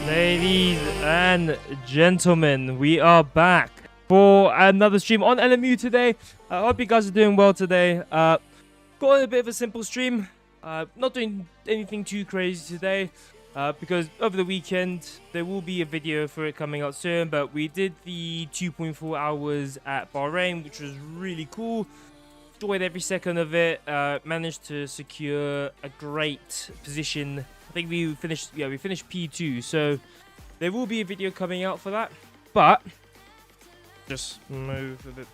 Ladies and gentlemen, we are back for another stream on LMU today. I hope you guys are doing well today. Got a bit of a simple stream. Not doing anything too crazy today because over the weekend there will be a video for it coming out soon. But we did the 2.4 hours at Bahrain, which was really cool. Enjoyed every second of it. Managed to secure a great position. I think we finished P2, so there will be a video coming out for that. But just move a bit.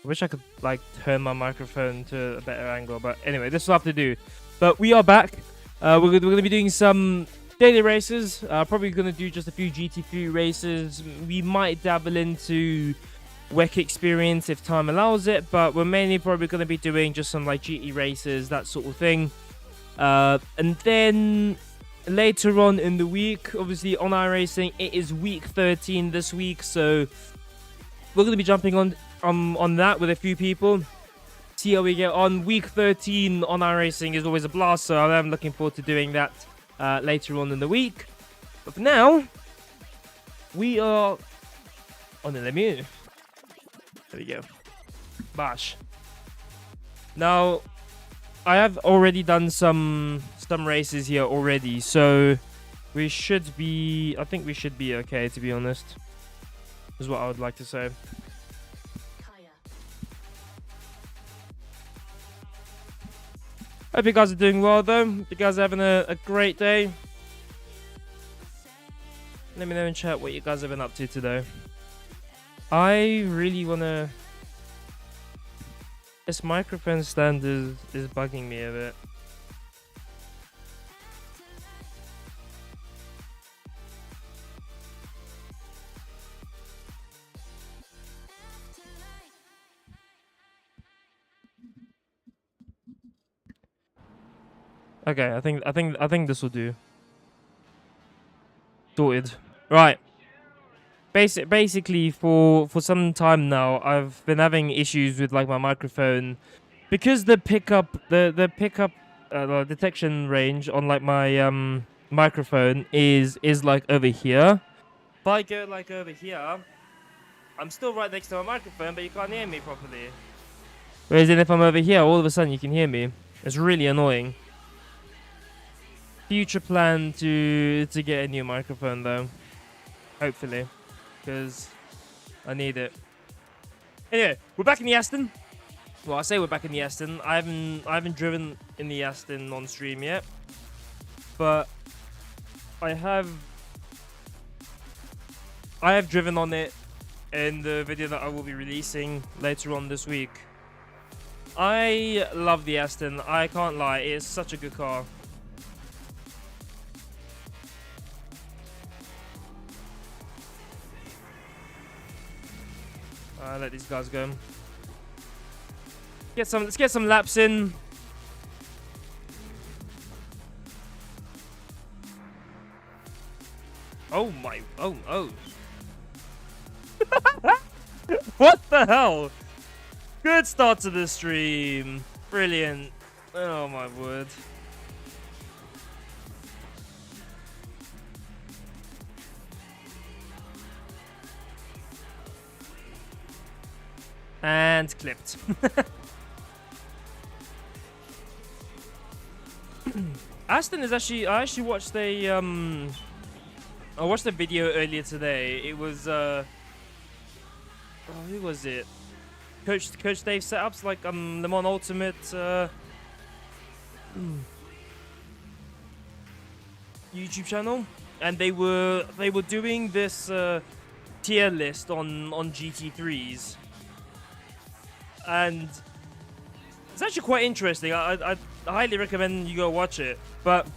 I wish I could like turn my microphone to a better angle, but anyway, this will have to do. But we are back. We're gonna be doing some daily races. Probably gonna do just a few GT3 races. We might dabble into WEC experience if time allows it, but we're mainly probably going to be doing just some like GT races, that sort of thing. And then later on in the week, obviously on iRacing, it is week 13 this week, so we're going to be jumping on that with a few people. See how we get on. Week 13 on iRacing is always a blast, so I'm looking forward to doing that later on in the week. But for now, we are on the LMU. There we go. Bash. Now, I have already done some races here already, so we should be. I think we should be okay, to be honest. Is what I would like to say. Hope you guys are doing well, though. Hope you guys are having a great day. Let me know in chat what you guys have been up to today. I really wanna. This microphone stand is bugging me a bit. Okay, I think this will do. Sorted. Right. Basically, for some time now, I've been having issues with like my microphone because the pickup detection range on like my microphone is like over here. If I go like over here, I'm still right next to my microphone, but you can't hear me properly. Whereas then if I'm over here, all of a sudden you can hear me. It's really annoying. Future plan to get a new microphone though, hopefully. Because I need it. Anyway, we're back in the Aston. Well, I say we're back in the Aston. I haven't driven in the Aston on stream yet, but I have driven on it in the video that I will be releasing later on this week. I love the Aston. I can't lie. It is such a good car. Let these guys go. Let's get some laps in. Oh my! Oh! What the hell? Good start to the stream. Brilliant. Oh my word. And clipped. Aston is actually. I actually watched a I watched a video earlier today. It was who was it? Coach Dave setups like Le Mans Ultimate YouTube channel, and they were doing this tier list on GT3s. And it's actually quite interesting. I highly recommend you go watch it. But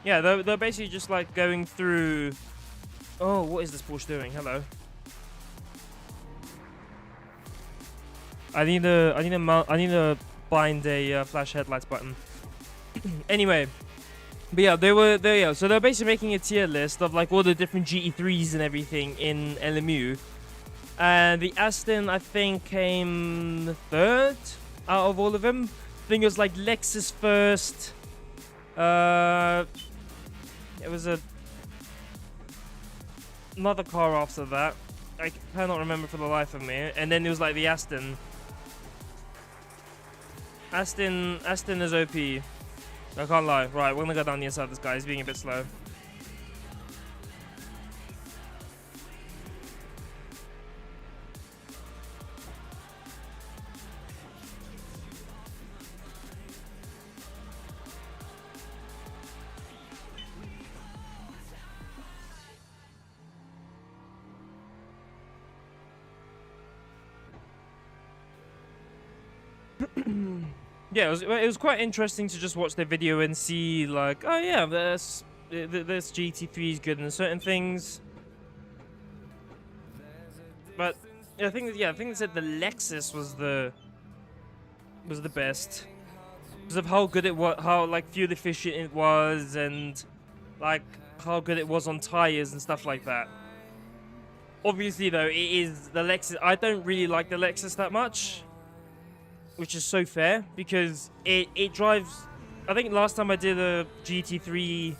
yeah, they're basically just like going through. Oh, what is this Porsche doing? Hello. I need to bind a flash headlights button. Anyway, but yeah, they were there. Yeah, so they're basically making a tier list of like all the different GT3s and everything in LMU. And the Aston, I think, came third out of all of them. I think it was like Lexus first. It was another car after that. I cannot remember for the life of me. And then it was like the Aston. Aston is OP. I can't lie. Right, we're gonna go down the inside of this guy. He's being a bit slow. Yeah, it was quite interesting to just watch the video and see like, oh yeah, this GT3 is good in certain things, but I think they said the Lexus was the best because of how good it was, how like fuel efficient it was, and like how good it was on tires and stuff like that. Obviously, though, it is the Lexus. I don't really like the Lexus that much, which is so fair because it drives. I think last time I did a GT3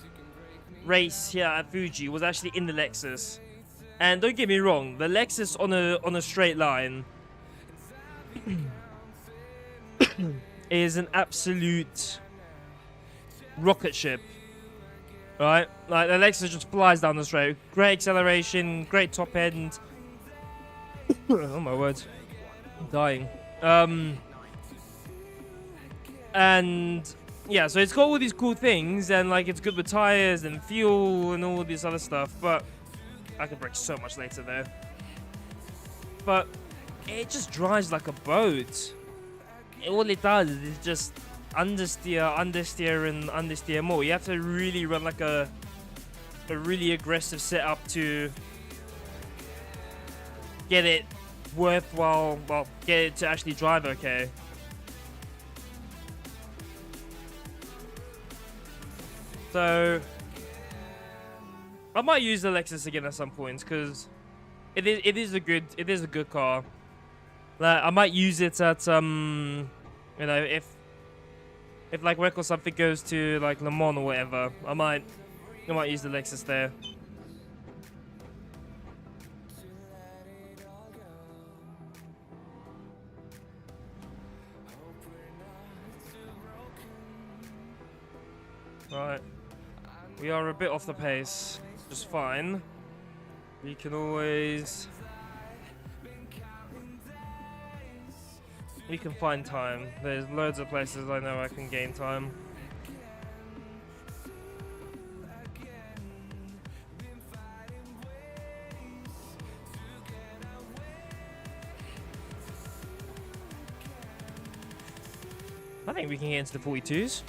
race here at Fuji was actually in the Lexus, and don't get me wrong, the Lexus on a straight line is an absolute rocket ship, right? Like the Lexus just flies down the straight, great acceleration, great top end. Oh my word, I'm dying. And yeah, so it's got all these cool things, and like it's good with tires and fuel and all this other stuff, but I could brake so much later there. But it just drives like a boat. All it does is just understeer, and understeer more. You have to really run like a really aggressive setup to get it worthwhile, well, get it to actually drive okay. So I might use the Lexus again at some point because it is a good car. Like, I might use it at you know, if like Wreck or something goes to like Le Mans or whatever, I might use the Lexus there. Right. We are a bit off the pace, just fine. We can always... We can find time. There's loads of places I know I can gain time. I think we can get into the 42s.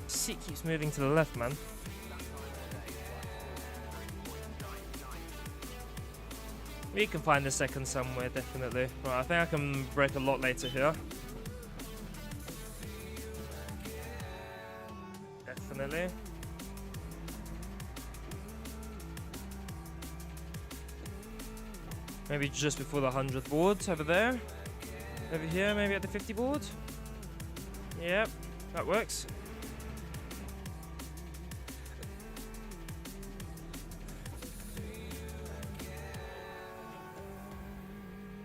Seat keeps moving to the left, man. We can find a second somewhere, definitely. Right, I think I can brake a lot later here. Definitely. Maybe just before the 100th board, over there. Over here, maybe at the 50 board. Yep, that works.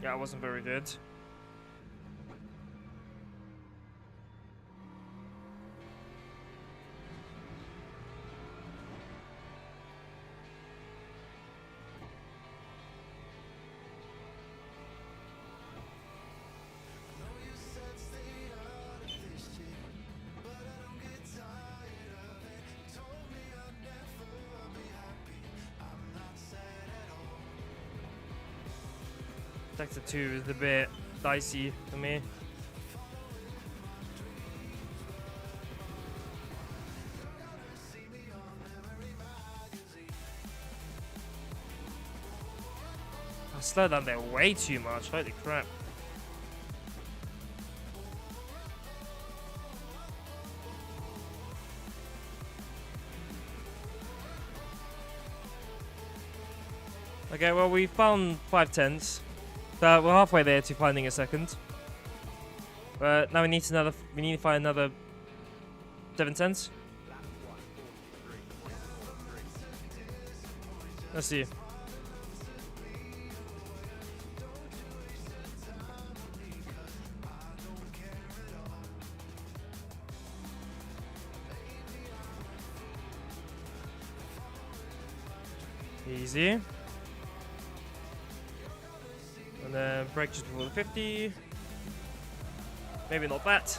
Yeah, it wasn't very good. Sector 2 is a bit dicey for me. I slowed down there way too much, holy crap. Okay, well, we found 5 tenths. So we're halfway there to finding a second. But now we need to find another 7 tenths. Let's see. Easy. And then brake just before the 50. Maybe not that.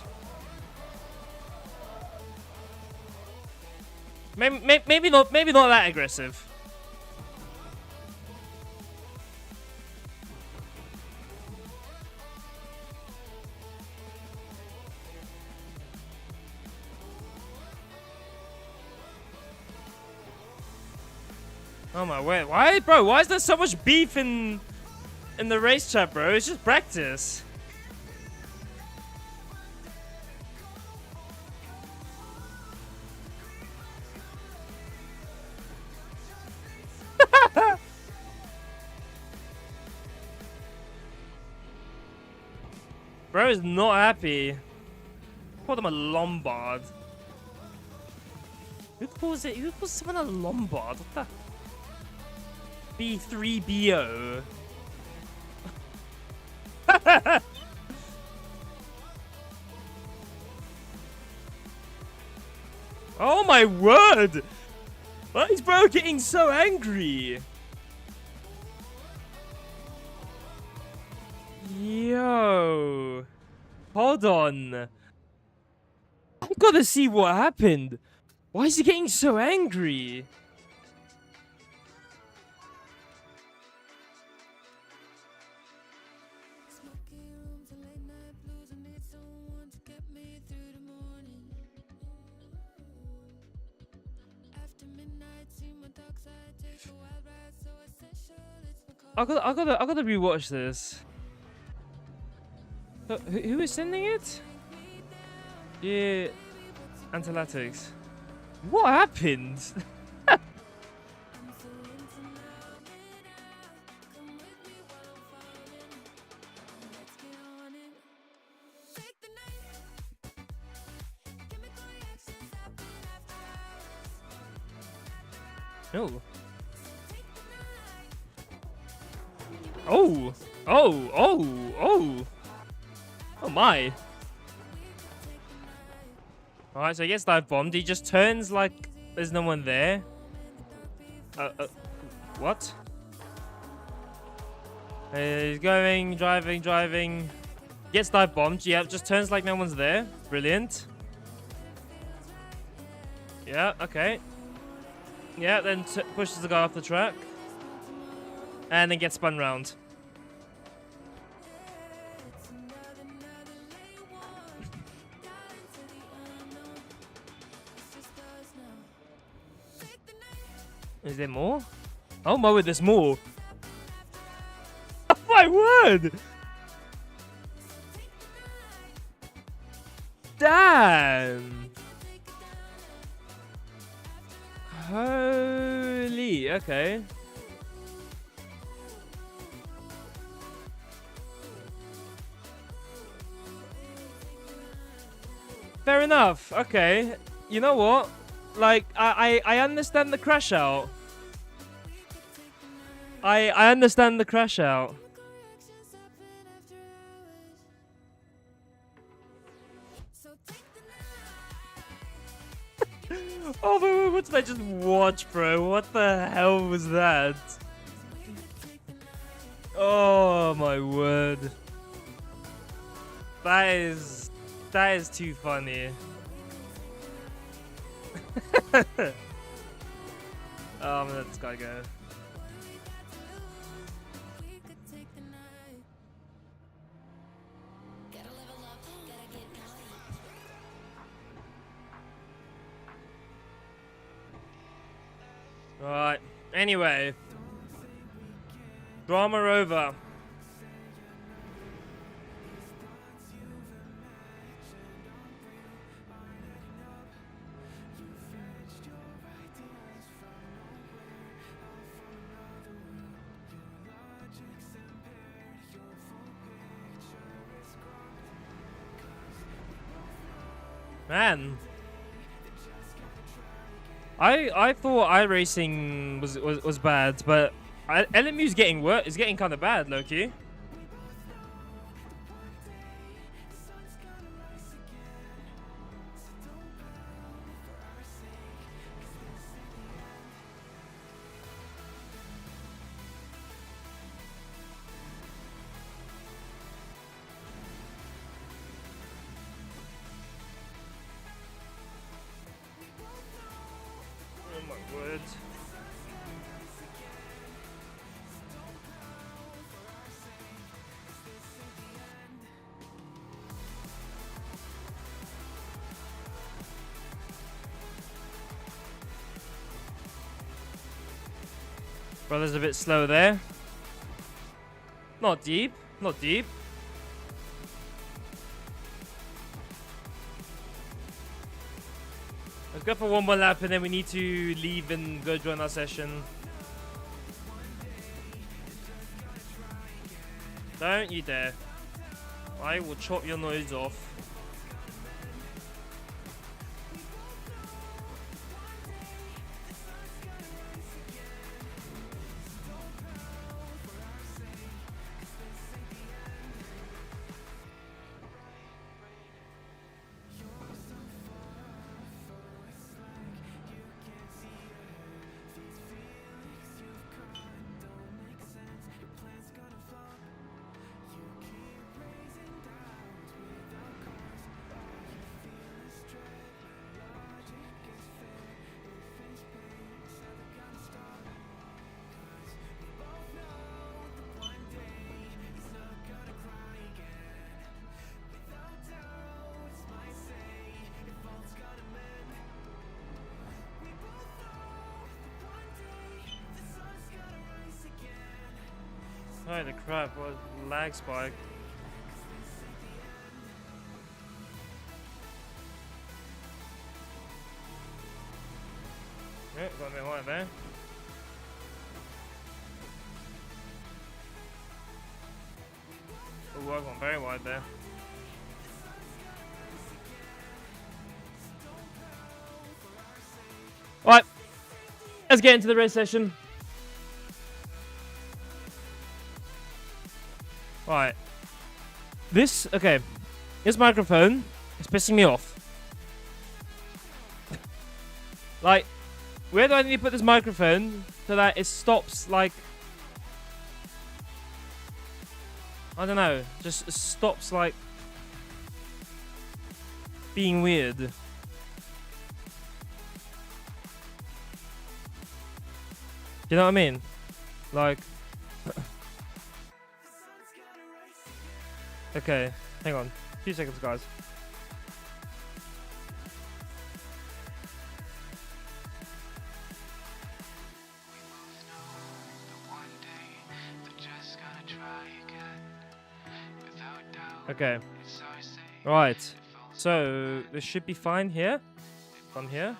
Maybe not that aggressive. Oh my word! Why, bro? Why is there so much beef in the race chat, bro? It's just practice. Bro is not happy. Called him a Lombard. Who calls someone a Lombard? What the? B3BO. Oh my word! Why is bro getting so angry? Yo. Hold on. I gotta see what happened. Why is he getting so angry? I gotta rewatch this. Who is sending it? Yeah, Antilatics. What happened? No. Oh. Oh. Oh. Oh. Oh my. Alright, so he gets dive bombed. He just turns like there's no one there. What? He's going, driving. Gets dive bombed. Yeah, just turns like no one's there. Brilliant. Yeah, okay. Yeah, then pushes the guy off the track. And then gets spun round. Is there more? Oh my word, there's more. Oh my word! Damn! Holy, okay. Fair enough, okay. You know what? Like, I understand the crash out. I understand the crash out. Oh, but what did I just watch, bro? What the hell was that? Oh my word. That is too funny. I'm gonna let this guy go. Alright, anyway. Drama over. Man. I thought iRacing was bad, but LMU's getting worse. It's getting kind of bad, Loki. Oh my word. Brother's a bit slow there. Not deep. Not deep. Let's go for one more lap and then we need to leave and go join our session. Don't you dare. I will chop your nose off. Holy crap, what a lag spike. Yeah, got a bit wide there. Oh, I've gone very wide there. Alright, let's get into the race session. Right. This microphone is pissing me off. Like, where do I need to put this microphone so that it stops, like... I don't know, just stops, like... being weird. Do you know what I mean? Like... Okay, hang on. A few seconds, guys. Okay. Right. So, this should be fine here. From here.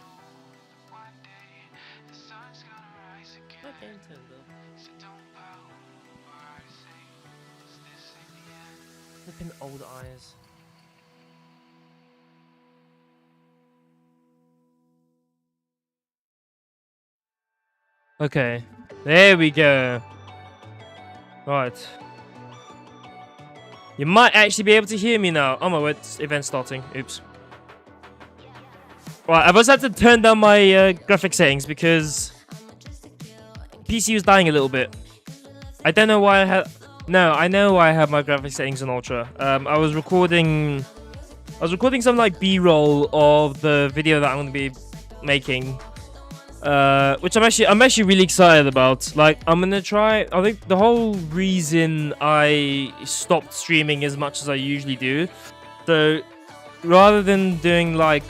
Flipping old eyes. Okay, there we go. Right. You might actually be able to hear me now. Oh my word, event starting. Oops. Right, I've also had to turn down my graphic settings because PC was dying a little bit. I don't know why I had... No, I know why I have my graphic settings on ultra. I was recording some like B-roll of the video that I'm going to be making, which I'm actually really excited about. Like, I'm gonna try. I think the whole reason I stopped streaming as much as I usually do, so rather than doing like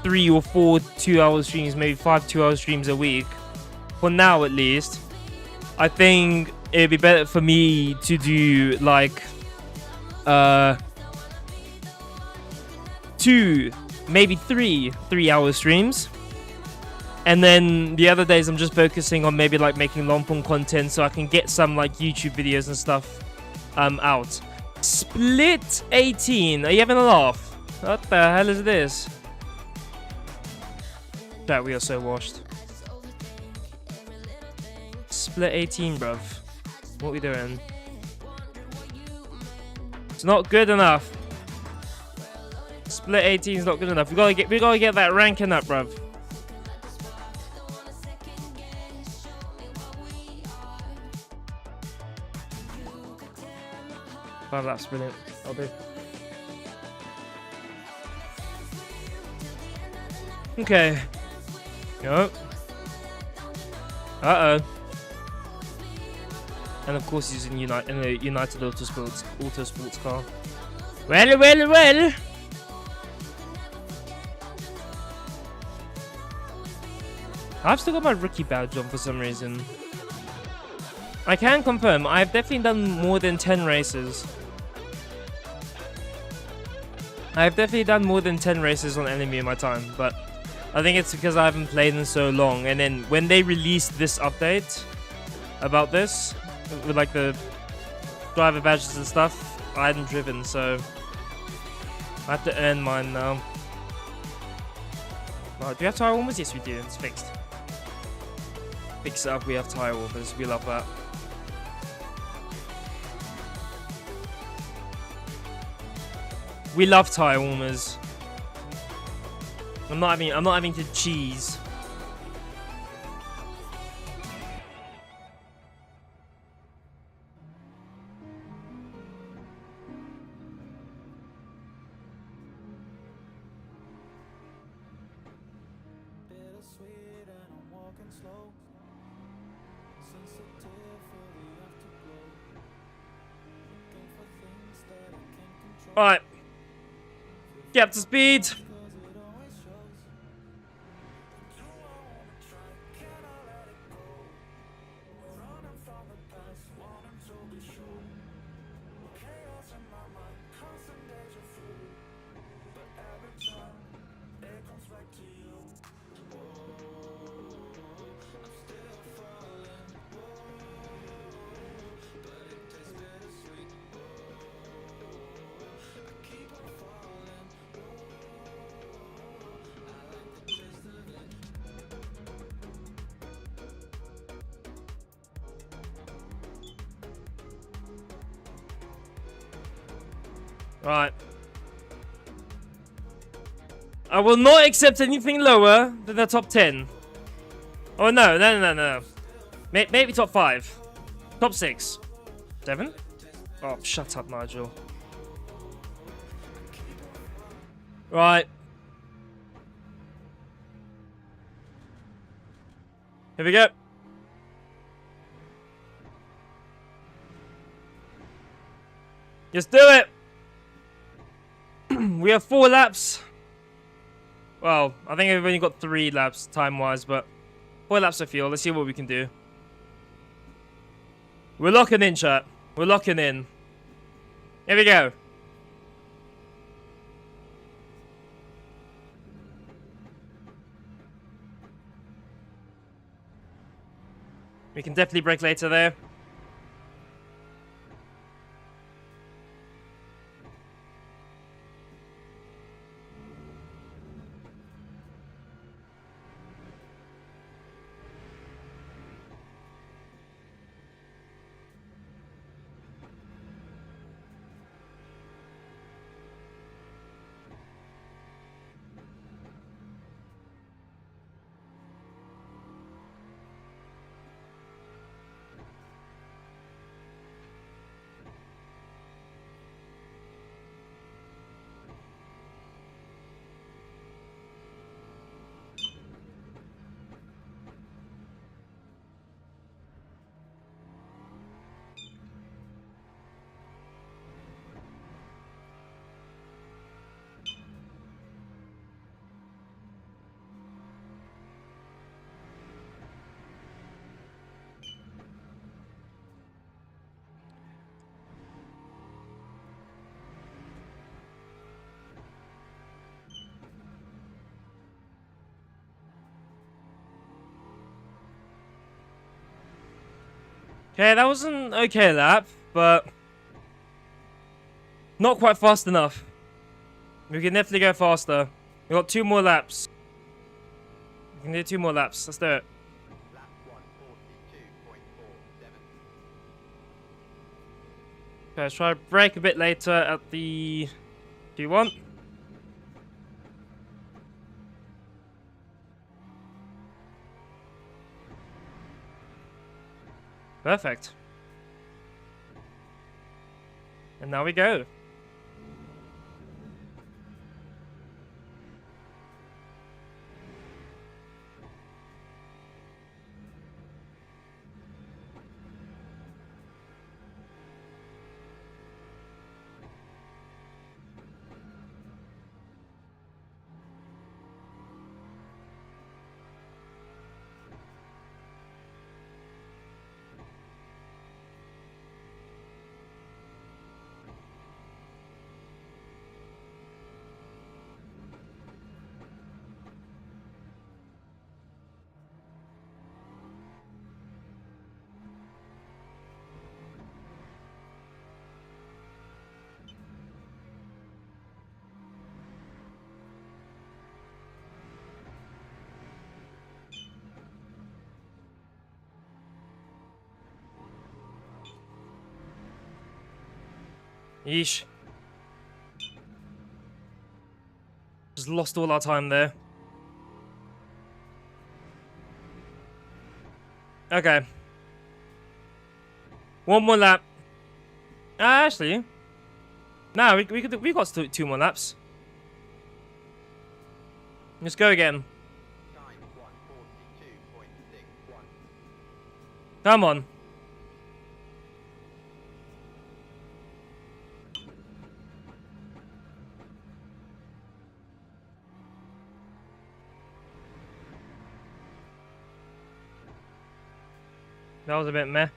3 or 4 2-hour streams, maybe 5 2-hour streams a week, for now at least, I think it'd be better for me to do like 2, maybe 3-hour streams, and then the other days I'm just focusing on maybe like making long-form content so I can get some like YouTube videos and stuff out. Split 18, are you having a laugh? What the hell is this? Chat, we are so washed. Split 18, bruv. What are we doing? It's not good enough. Split 18 is not good enough. We gotta get that ranking up, bruv. Oh, that's brilliant. I'll do. Okay. Yup. Uh-oh. And of course he's in a United Autosports car. Well. I've still got my rookie badge on for some reason. I can confirm, I've definitely done more than 10 races. I've definitely done more than 10 races on Enemy in my time, but I think it's because I haven't played in so long. And then when they released this update about this, with like the driver badges and stuff, I hadn't driven, so I have to earn mine now. Oh, do we have tire warmers? Yes, we do. It's fixed. Fix it up. We have tire warmers. We love that. We love tire warmers. I'm not having to cheese. Alright. Get up to speed. Right. I will not accept anything lower than the top 10. Oh, no. Maybe top 5. Top 6. 7? Oh, shut up, Nigel. Right. Here we go. Just do it. We have 4 laps. Well, I think we've only got 3 laps time-wise, but 4 laps of fuel. Let's see what we can do. We're locking in, chat. We're locking in. Here we go. We can definitely brake later there. Okay, that was an okay lap, but not quite fast enough. We can definitely go faster. We got 2 more laps. We can do 2 more laps. Let's do it. Lap 142.47. Okay, let's try to brake a bit later at the Q1. Perfect. And now we go. Yeesh. Just lost all our time there. Okay. 1 more lap. Actually. No, we got 2 more laps. Let's go again. Time 142.61. Come on. That was a bit meh.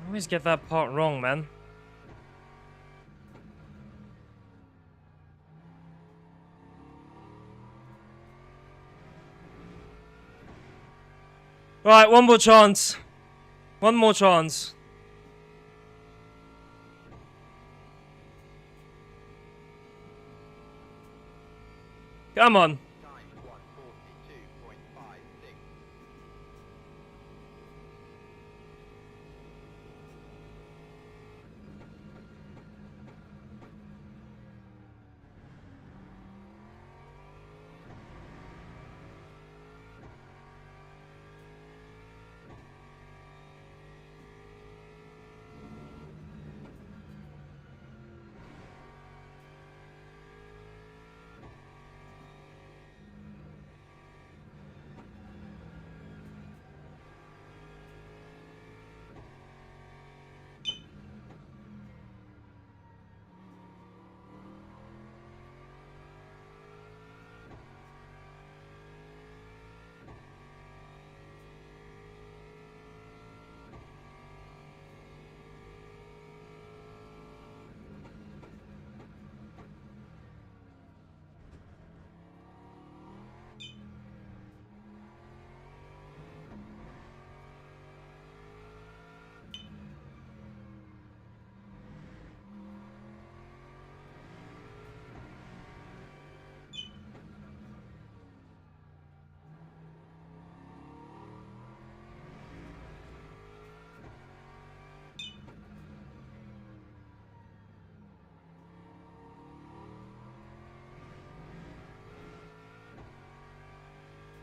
I always get that part wrong, man. Right, 1 more chance. 1 more chance. Come on. Time 142.56.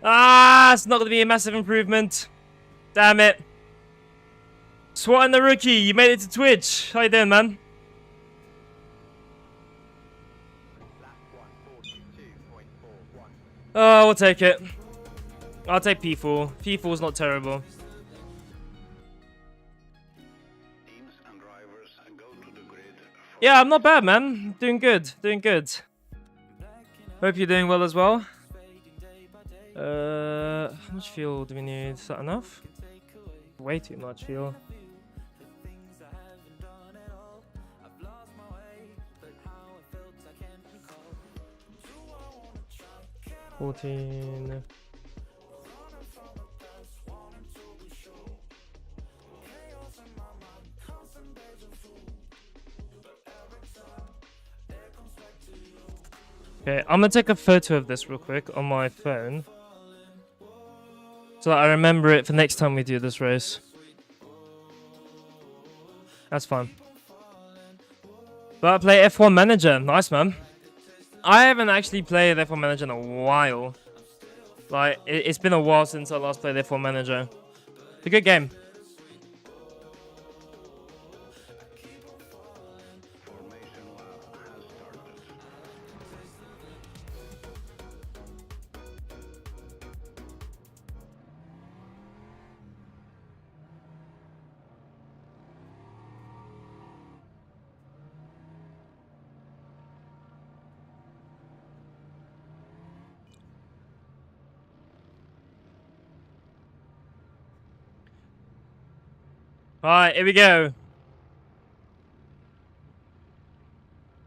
Ah, it's not going to be a massive improvement. Damn it. SWAT and the rookie, you made it to Twitch. How you doing, man? Oh, we'll take it. I'll take P4. P4's not terrible. Yeah, I'm not bad, man. Doing good. Doing good. Hope you're doing well as well. How much fuel do we need? Is that enough? Way too much fuel. $14. Okay, I'm gonna take a photo of this real quick on my phone, so that I remember it for next time we do this race. That's fine. But I play F1 Manager. Nice, man. I haven't actually played F1 Manager in a while. Like, it's been a while since I last played F1 Manager. It's a good game. Alright, here we go.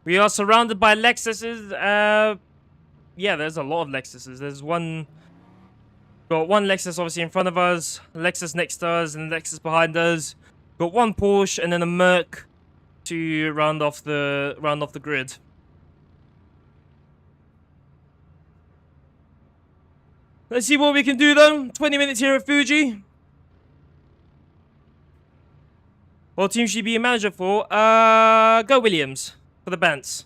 We are surrounded by Lexuses. Yeah, there's a lot of Lexuses. There's one... Got one Lexus obviously in front of us, Lexus next to us, and Lexus behind us. Got one Porsche and then a Merc to round off the grid. Let's see what we can do though. 20 minutes here at Fuji. What team should you be a manager for? Go Williams for the Bants.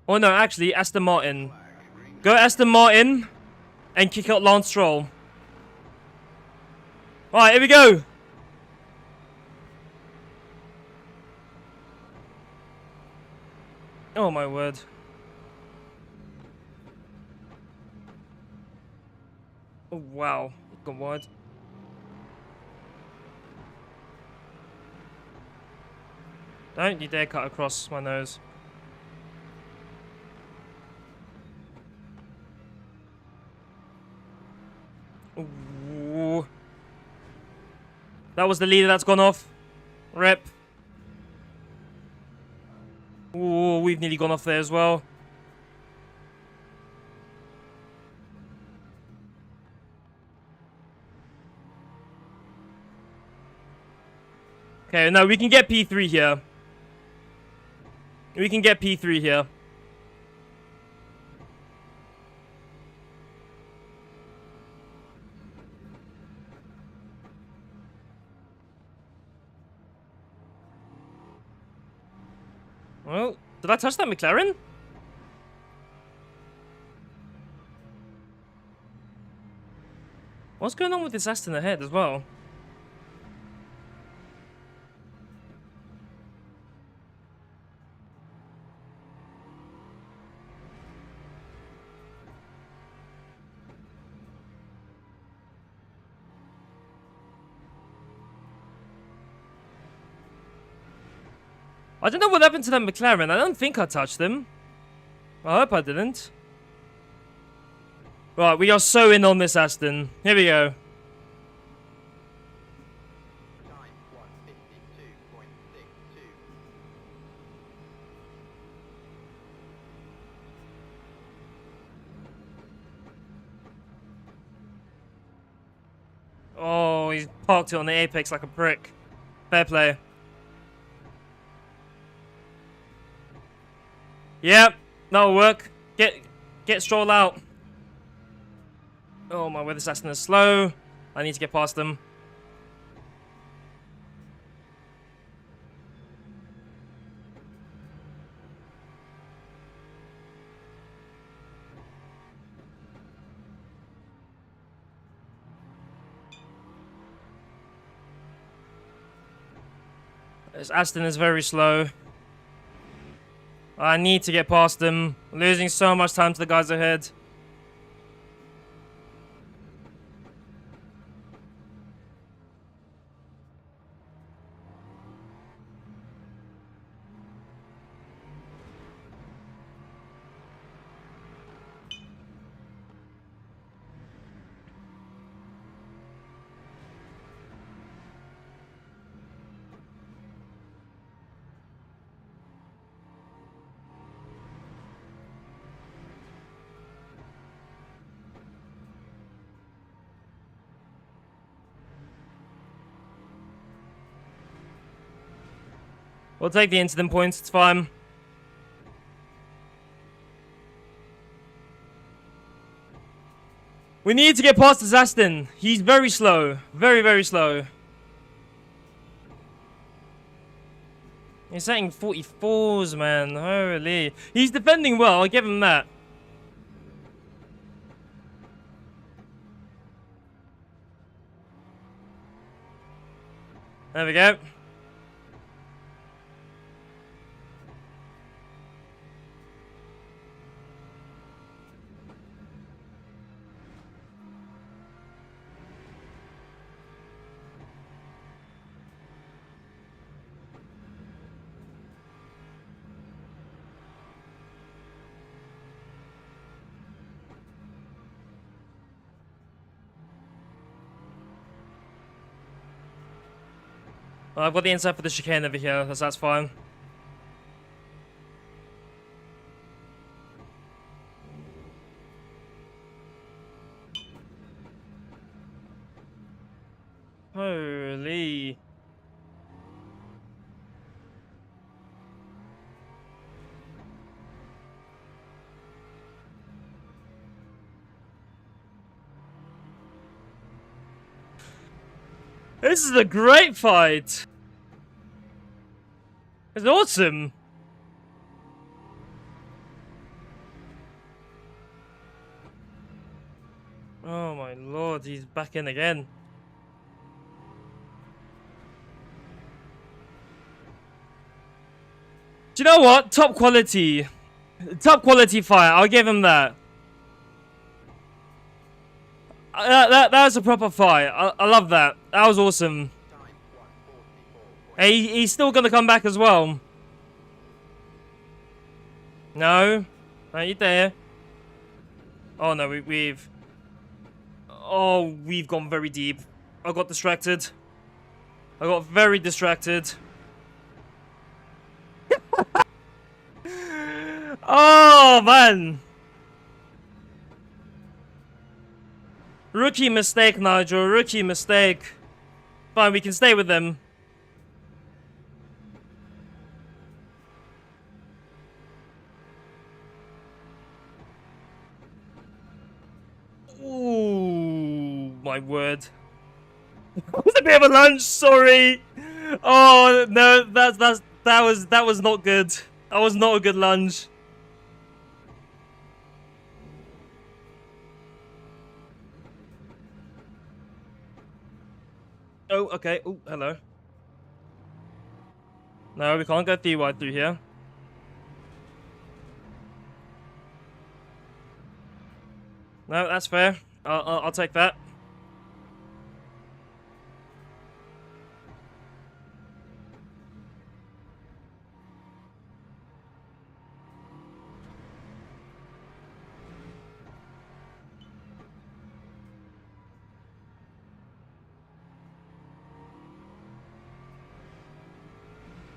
Oh no, actually, Aston Martin. Go Aston Martin and kick out Lance Stroll. Alright, here we go. Oh my word. Oh wow, gone wide. Don't you dare cut across my nose. Ooh. That was the leader that's gone off. Rip. Ooh, we've nearly gone off there as well. Okay, no, we can get P3 here. We can get P3 here. Well, did I touch that McLaren? What's going on with this Aston ahead as well? I don't know what happened to that McLaren. I don't think I touched them. I hope I didn't. Right, we are so in on this Aston. Here we go. Oh, he's parked it on the apex like a prick. Fair play. Yep, that'll work. Get Stroll out. Oh my word, this Aston is slow. I need to get past them. This Aston is very slow. I need to get past him. I'm losing so much time to the guys ahead. We'll take the incident points, it's fine. We need to get past this Aston. He's very slow. Very, very slow. He's setting 44s, man. Holy. He's defending well, I'll give him that. There we go. Well, I've got the inside for the chicane over here, that's fine. Holy. This is a great fight. It's awesome. Oh my lord, he's back in again. Do you know what? Top quality. Top quality fight, I'll give him that. That was a proper fight. I love that. That was awesome. Hey, he's still gonna come back as well. No, are you there? Oh no, we've. Oh, we've gone very deep. I got distracted. I got very distracted. Oh man. Rookie mistake, Nigel. Rookie mistake. Fine, we can stay with them. Ooh, my word. That was a bit of a lunge, sorry. Oh no, that was not good. That was not a good lunge. Oh, okay. Oh, hello. No, we can't go DY through here. No, that's fair. I'll take that.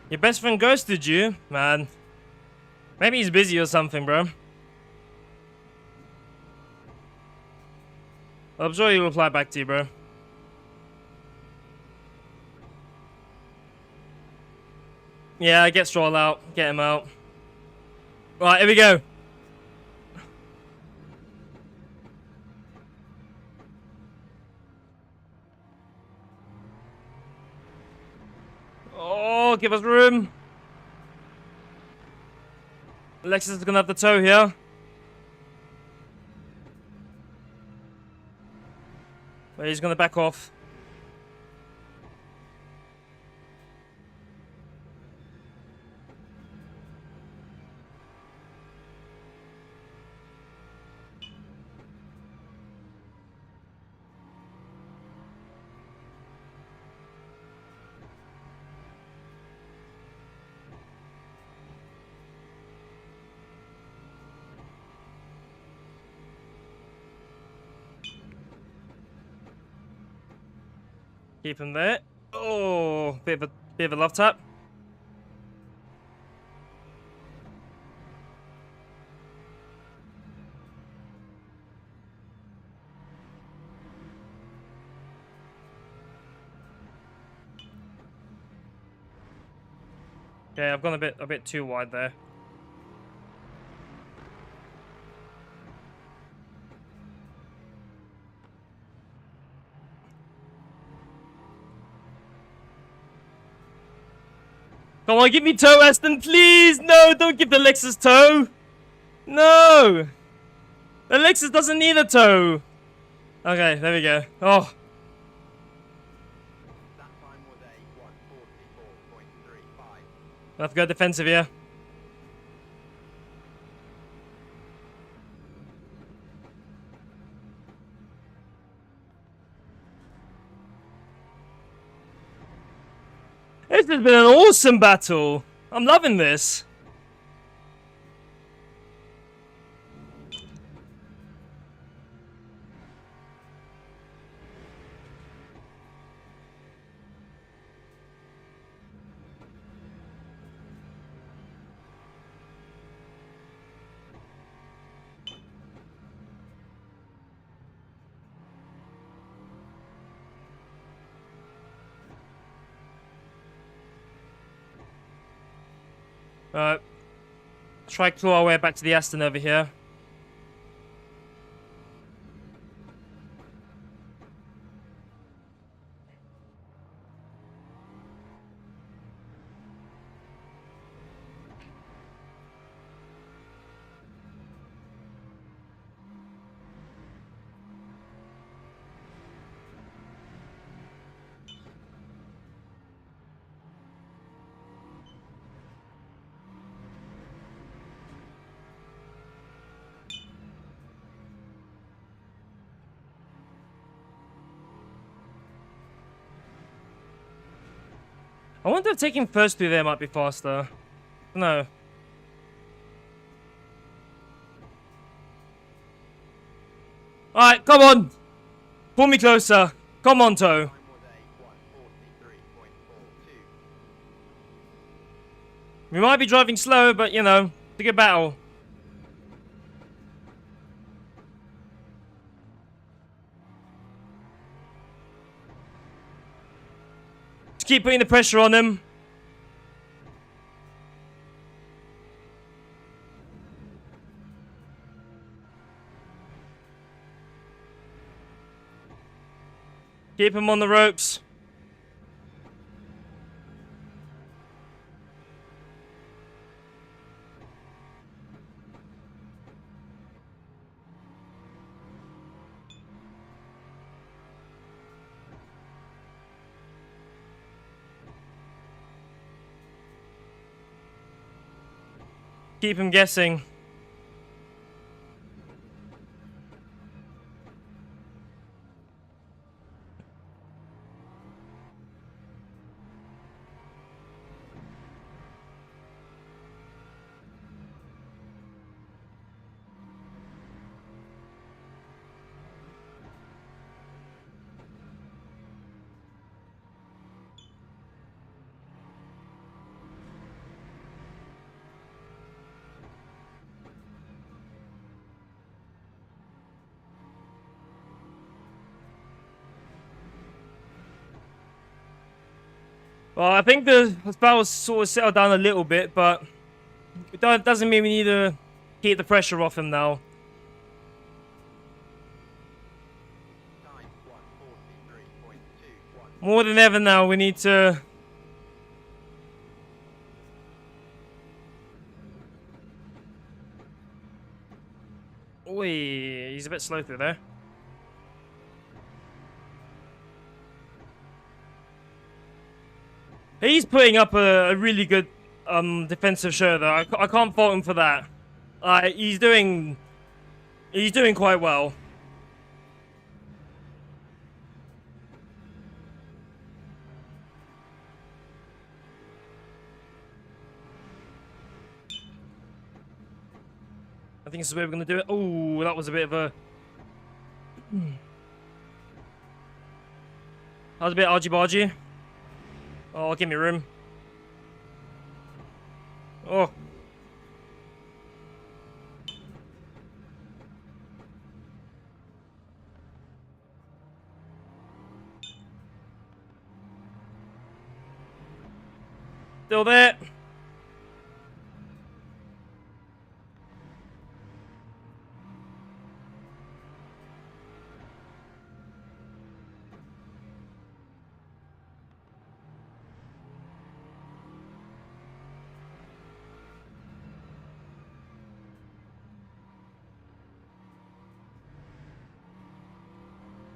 Your best friend ghosted you, man. Maybe he's busy or something, bro. I'm sure he'll reply back to you, bro. Yeah, get Stroll out. Get him out. Right, here we go. Oh, give us room. Lexus is gonna have the toe here. But he's gonna back off. Keep him there. Oh, bit of a love tap. Okay, I've gone a bit too wide there. Come on, give me toe, Aston, please! No, don't give the Lexus toe! No! The Lexus doesn't need a toe! Okay, there we go. Oh. That time was a 1:44.35. I have to go defensive here. This has been an awesome battle. I'm loving this. Try claw our way back to the Aston over here. I wonder if taking first through there might be faster. No. Alright, come on! Pull me closer. Come on, Toe. Time was a 1:43.42. We might be driving slow, but you know, it's a good battle. Just keep putting the pressure on him. Keep him on the ropes. Keep him guessing. Well, I think the battle sort of settled down a little bit, but it doesn't mean we need to keep the pressure off him now. Time 1:43.21. More than ever now, we need to... Oi, he's a bit slow through there. He's putting up a really good defensive show, though. I can't fault him for that. He's doing quite well. I think this is where we're gonna do it. Oh, that was a bit of a... That was a bit argy-bargy. Oh, give me room. Oh. Still there.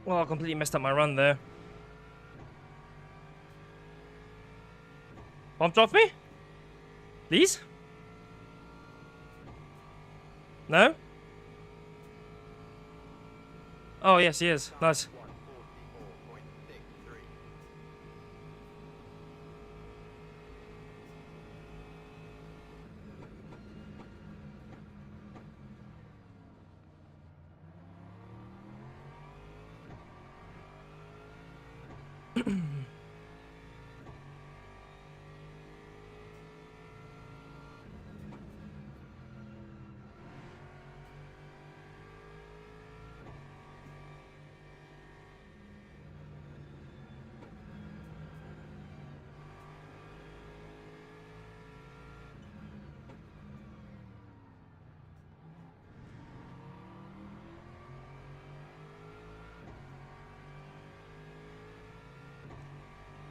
Well, I completely messed up my run there. Bumped off me? Please? No? Oh, yes, he is. Nice. 144.63.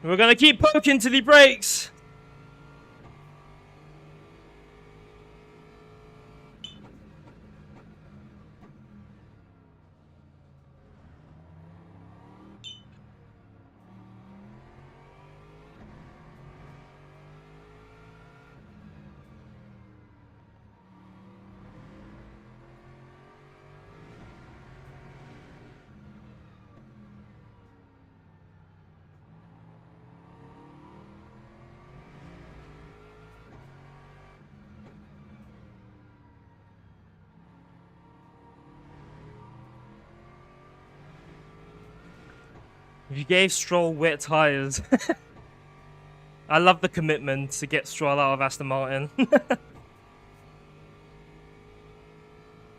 We're gonna keep poking till he breaks. You gave Stroll wet tires. I love the commitment to get Stroll out of Aston Martin.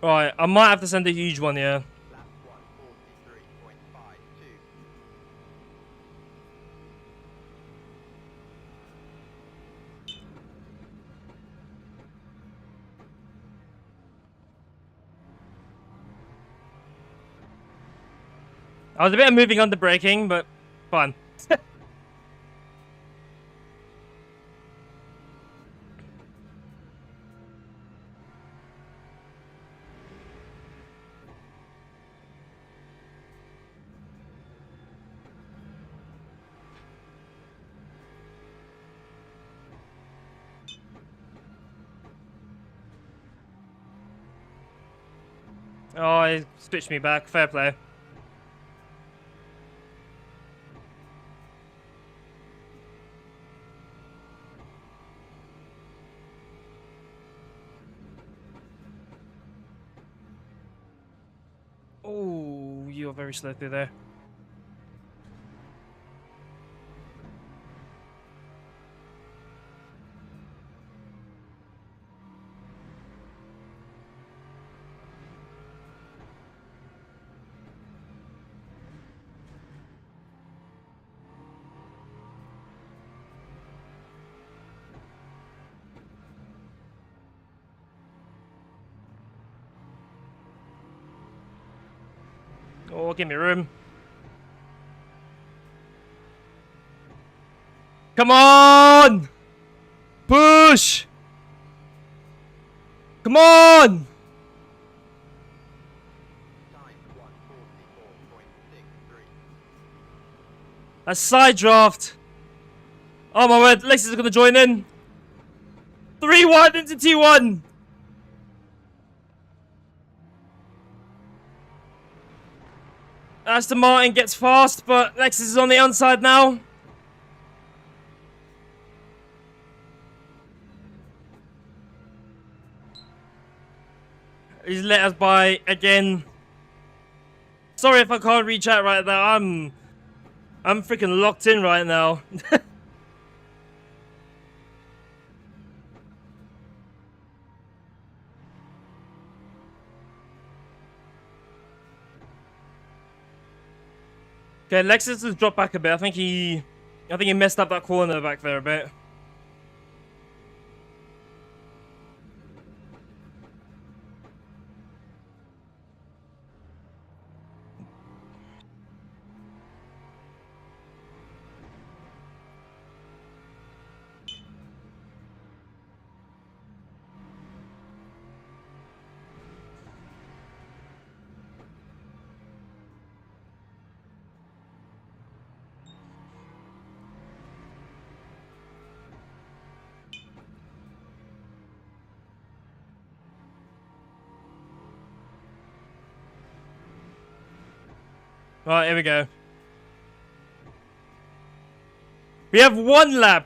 Right, I might have to send a huge one here. Lap 143.52. I was a bit of moving under braking, but fine. Oh, he switched me back. Fair play. Oh, you're very slow through there. Oh, give me room. Come on! Push! Come on! Time 144.63. A side draft. Oh my word, Lexus is gonna join in. 3-1 into T1. Aston Martin gets fast, but Lexus is on the outside now. He's let us by again. Sorry if I can't reach out right now. I'm freaking locked in right now. Okay, Lexus has dropped back a bit. I think he messed up that corner back there a bit. Alright, here we go. We have 1 lap.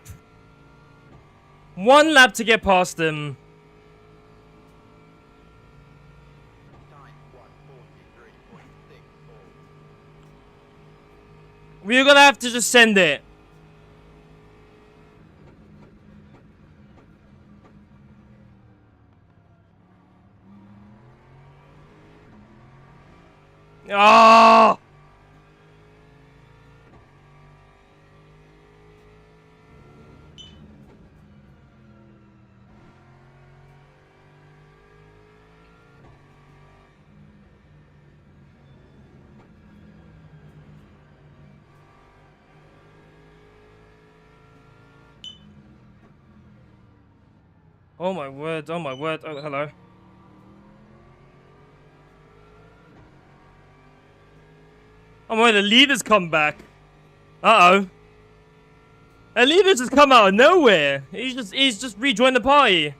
1 lap to get past him. Time 1:43.64. We're gonna have to just send it. Oh! Oh my word, oh my word. Oh, hello. Oh my, the leader's come back. Uh-oh. The leader's just come out of nowhere. He's just rejoined the party.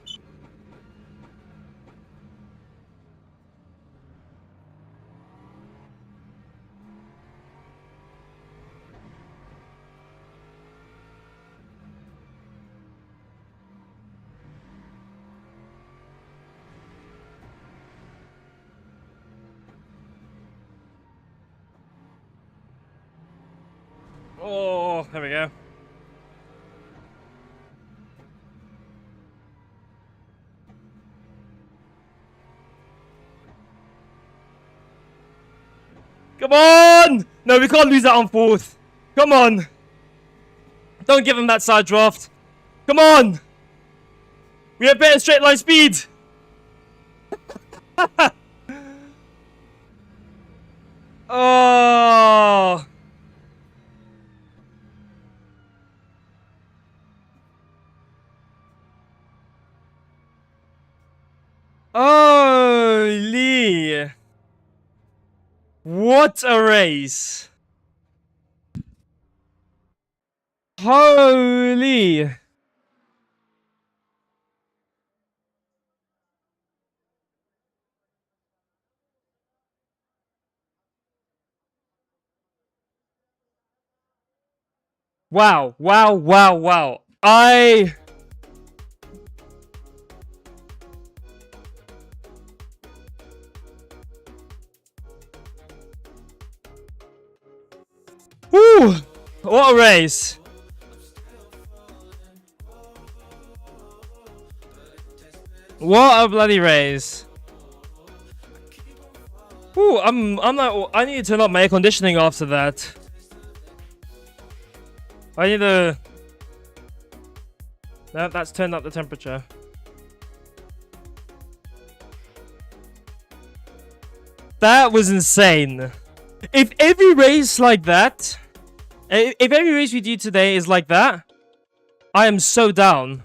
Oh, there we go. Come on! No, we can't lose that on 4th. Come on. Don't give him that side draft. Come on. We have better straight line speed. Oh. Holy. What a race. Holy. Wow, wow, wow, wow. Woo! What a race. What a bloody race. Ooh, I'm not. I need to turn up my air conditioning after that. I need to. That's turned up the temperature. That was insane. If every race like that, if every race we do today is like that, I am so down.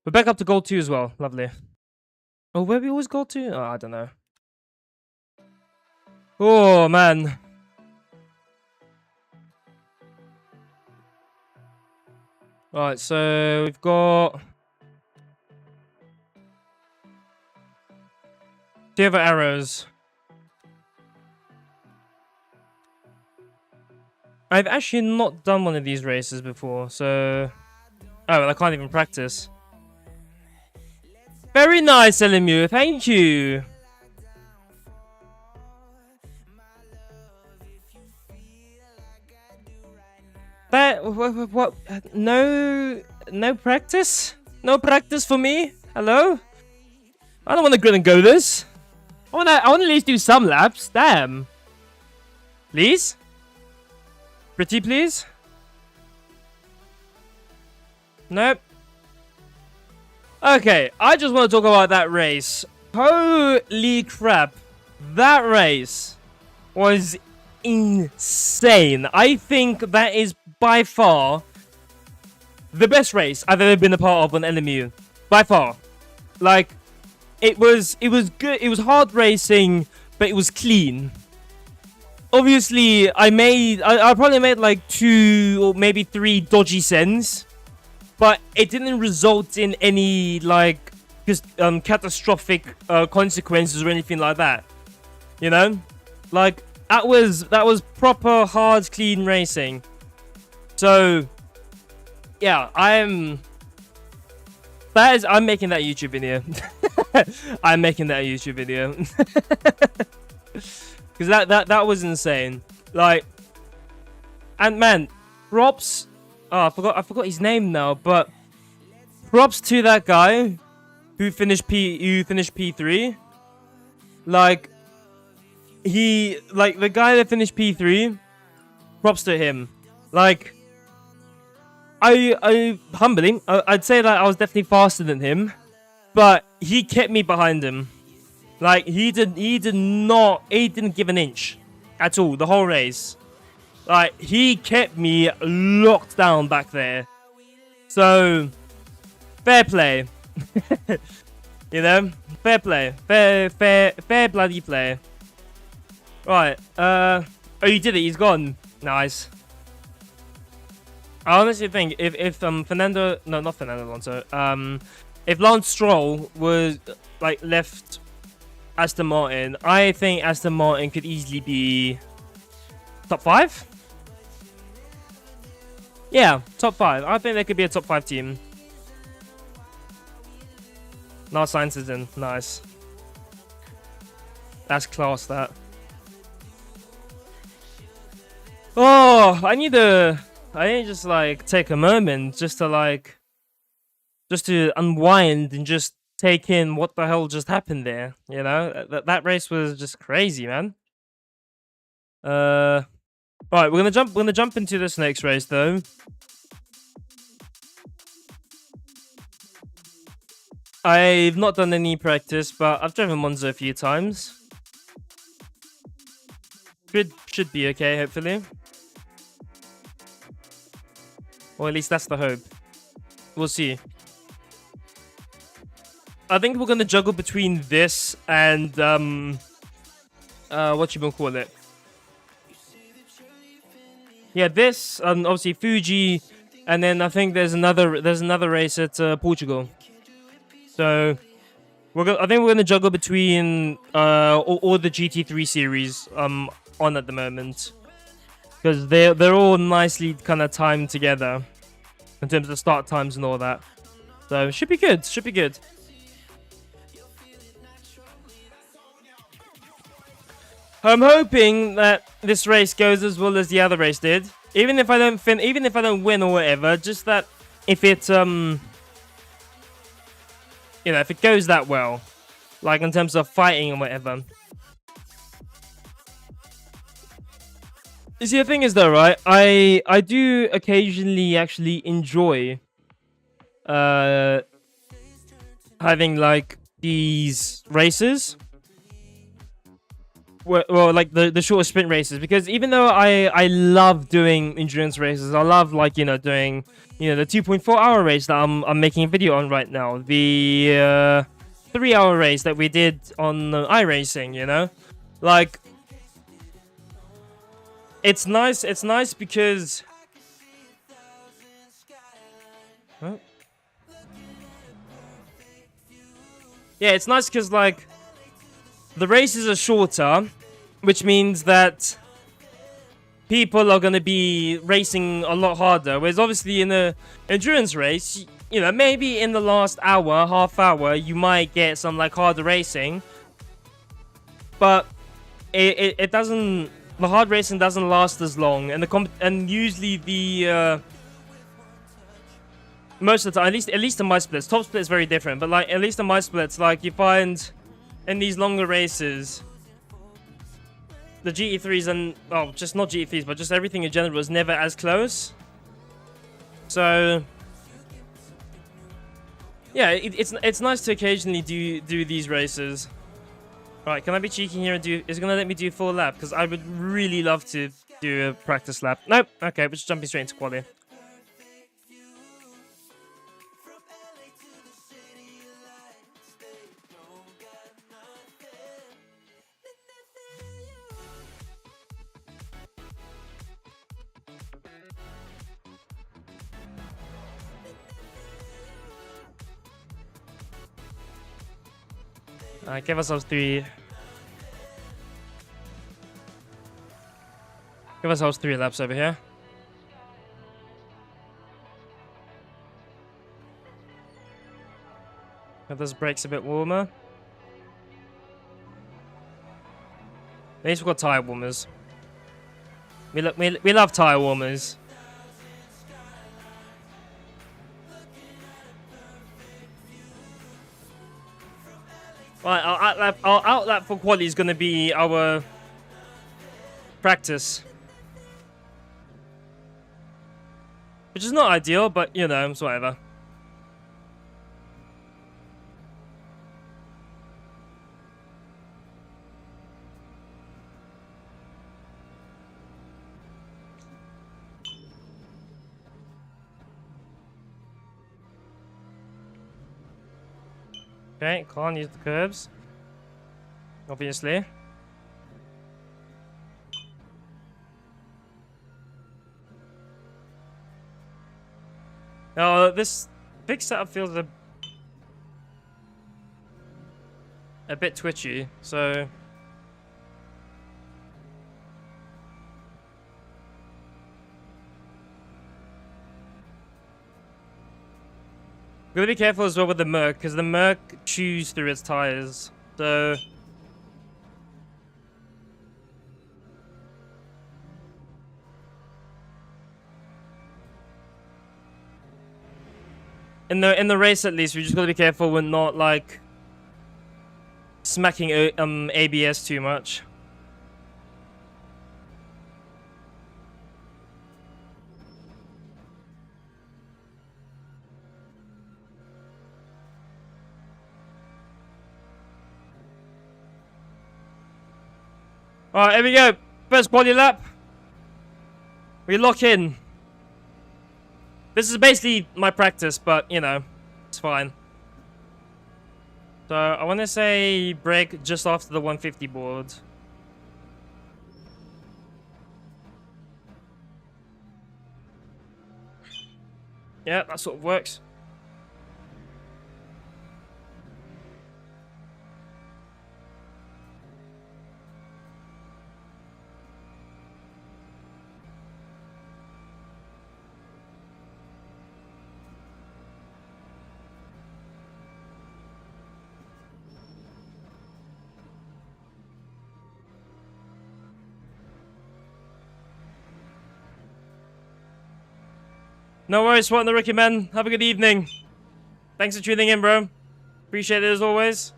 We're back up to gold 2 as well. Lovely. Oh, where we always gold 2? Oh, I don't know. Oh, man. Alright, so we've got... 2 other arrows. I've actually not done one of these races before, so... Oh, well, I can't even practice. Very nice, LMU. Thank you. What? No, no practice? No practice for me? Hello? I don't want to grin and go this. I want to at least do some laps. Damn. Please? Pretty please? Nope. Okay, I just want to talk about that race. Holy crap. That race was insane. I think that is by far the best race I've ever been a part of on NMU. By far. Like, it was good. It was hard racing, but it was clean. Obviously, I probably made like 2 or maybe 3 dodgy sends, but it didn't result in any like just catastrophic consequences or anything like that. You know, like that was proper hard clean racing. So yeah, I'm making that YouTube video. I'm making that YouTube video. Because that was insane. Like, and man, props. Oh, I forgot his name now. But props to that guy who finished P3. Like, the guy that finished P3. Props to him. Like, I humbly, I'd say that I was definitely faster than him, but he kept me behind him. Like, he didn't give an inch at all the whole race. Like, he kept me locked down back there. So, fair play. You know, fair play, fair bloody play. Right, oh, you did it. He's gone. Nice. I honestly think if Fernando, no, not Fernando Alonso, if Lance Stroll was like left Aston Martin, I think Aston Martin could easily be top 5. Yeah, top 5. I think they could be a top 5 team. Now Sainz is in. Nice. That's class, that. Oh, I need to just like take a moment just to unwind and just take in what the hell just happened there. You know, that race was just crazy, man. Right, we're gonna jump into this next race though. I've not done any practice, but I've driven Monza a few times. Should be okay, hopefully. Or at least that's the hope. We'll see. I think we're gonna juggle between this and what you gonna call it? Yeah, this obviously Fuji, and then I think there's another race at Portugal. So I think we're gonna juggle between all the GT3 series on at the moment, because they're all nicely kind of timed together in terms of start times and all that. So should be good. Should be good. I'm hoping that this race goes as well as the other race did. Even if I don't win or whatever, just that if it you know, if it goes that well, like in terms of fighting and whatever. You see, the thing is though, right? I do occasionally actually enjoy having like these races. Well, like the shorter sprint races, because even though I love doing endurance races, I love like, you know, doing, you know, the 2.4 hour race that I'm making a video on right now, the 3 hour race that we did on iRacing, you know, like it's nice because huh? Yeah, it's nice because like the races are shorter, which means that people are going to be racing a lot harder. Whereas obviously in an endurance race, you know, maybe in the last hour, half hour, you might get some like harder racing. But it doesn't, the hard racing doesn't last as long. And usually the most of the time, at least in my splits, top split is very different, but like at least in my splits, like you find in these longer races, the GT3s and well, just not GT3s, but just everything in general is never as close. So yeah, it's nice to occasionally do these races. Right, can I be cheeky here and do? Is it gonna let me do a full lap? Because I would really love to do a practice lap. Nope. Okay, we're just jumping straight into quali. Give ourselves 3. Give ourselves 3 laps over here. Get those brakes a bit warmer. At least we've got tire warmers. We love tire warmers. Right, our outlap for quali is going to be our practice. Which is not ideal, but, you know, it's whatever. Okay, can't use the curves. Obviously. Now, this big setup feels a bit twitchy, so... Gotta be careful as well with the Merc, because the Merc chews through its tires, so... In the race, at least, we just gotta be careful we're not like smacking ABS too much. All right, here we go. First body lap. We lock in. This is basically my practice, but, you know, it's fine. So, I want to say brake just after the 150 board. Yeah, that sort of works. No worries, Swat and the Rookie Man. Have a good evening. Thanks for tuning in, bro. Appreciate it as always.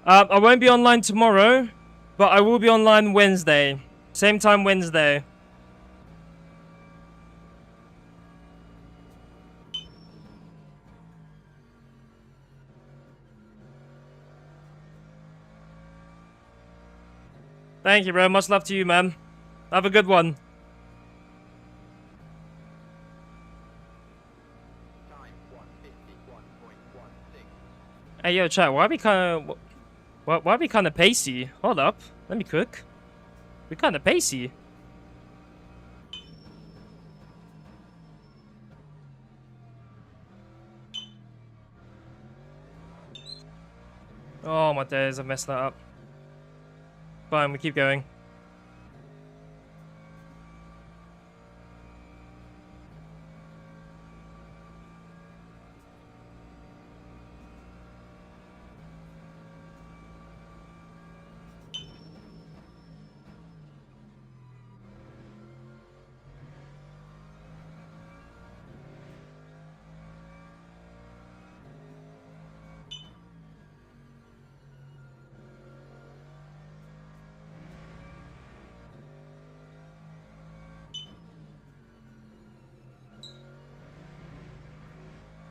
I won't be online tomorrow, but I will be online Wednesday. Same time Wednesday. Thank you, bro. Much love to you, man. Have a good one. Time 1:51.16. Hey, yo, chat. Why are we kind of... Why are we kind of pacey? Hold up. Let me cook. We're kind of pacey. Oh my days, I've messed that up. Fine, we keep going.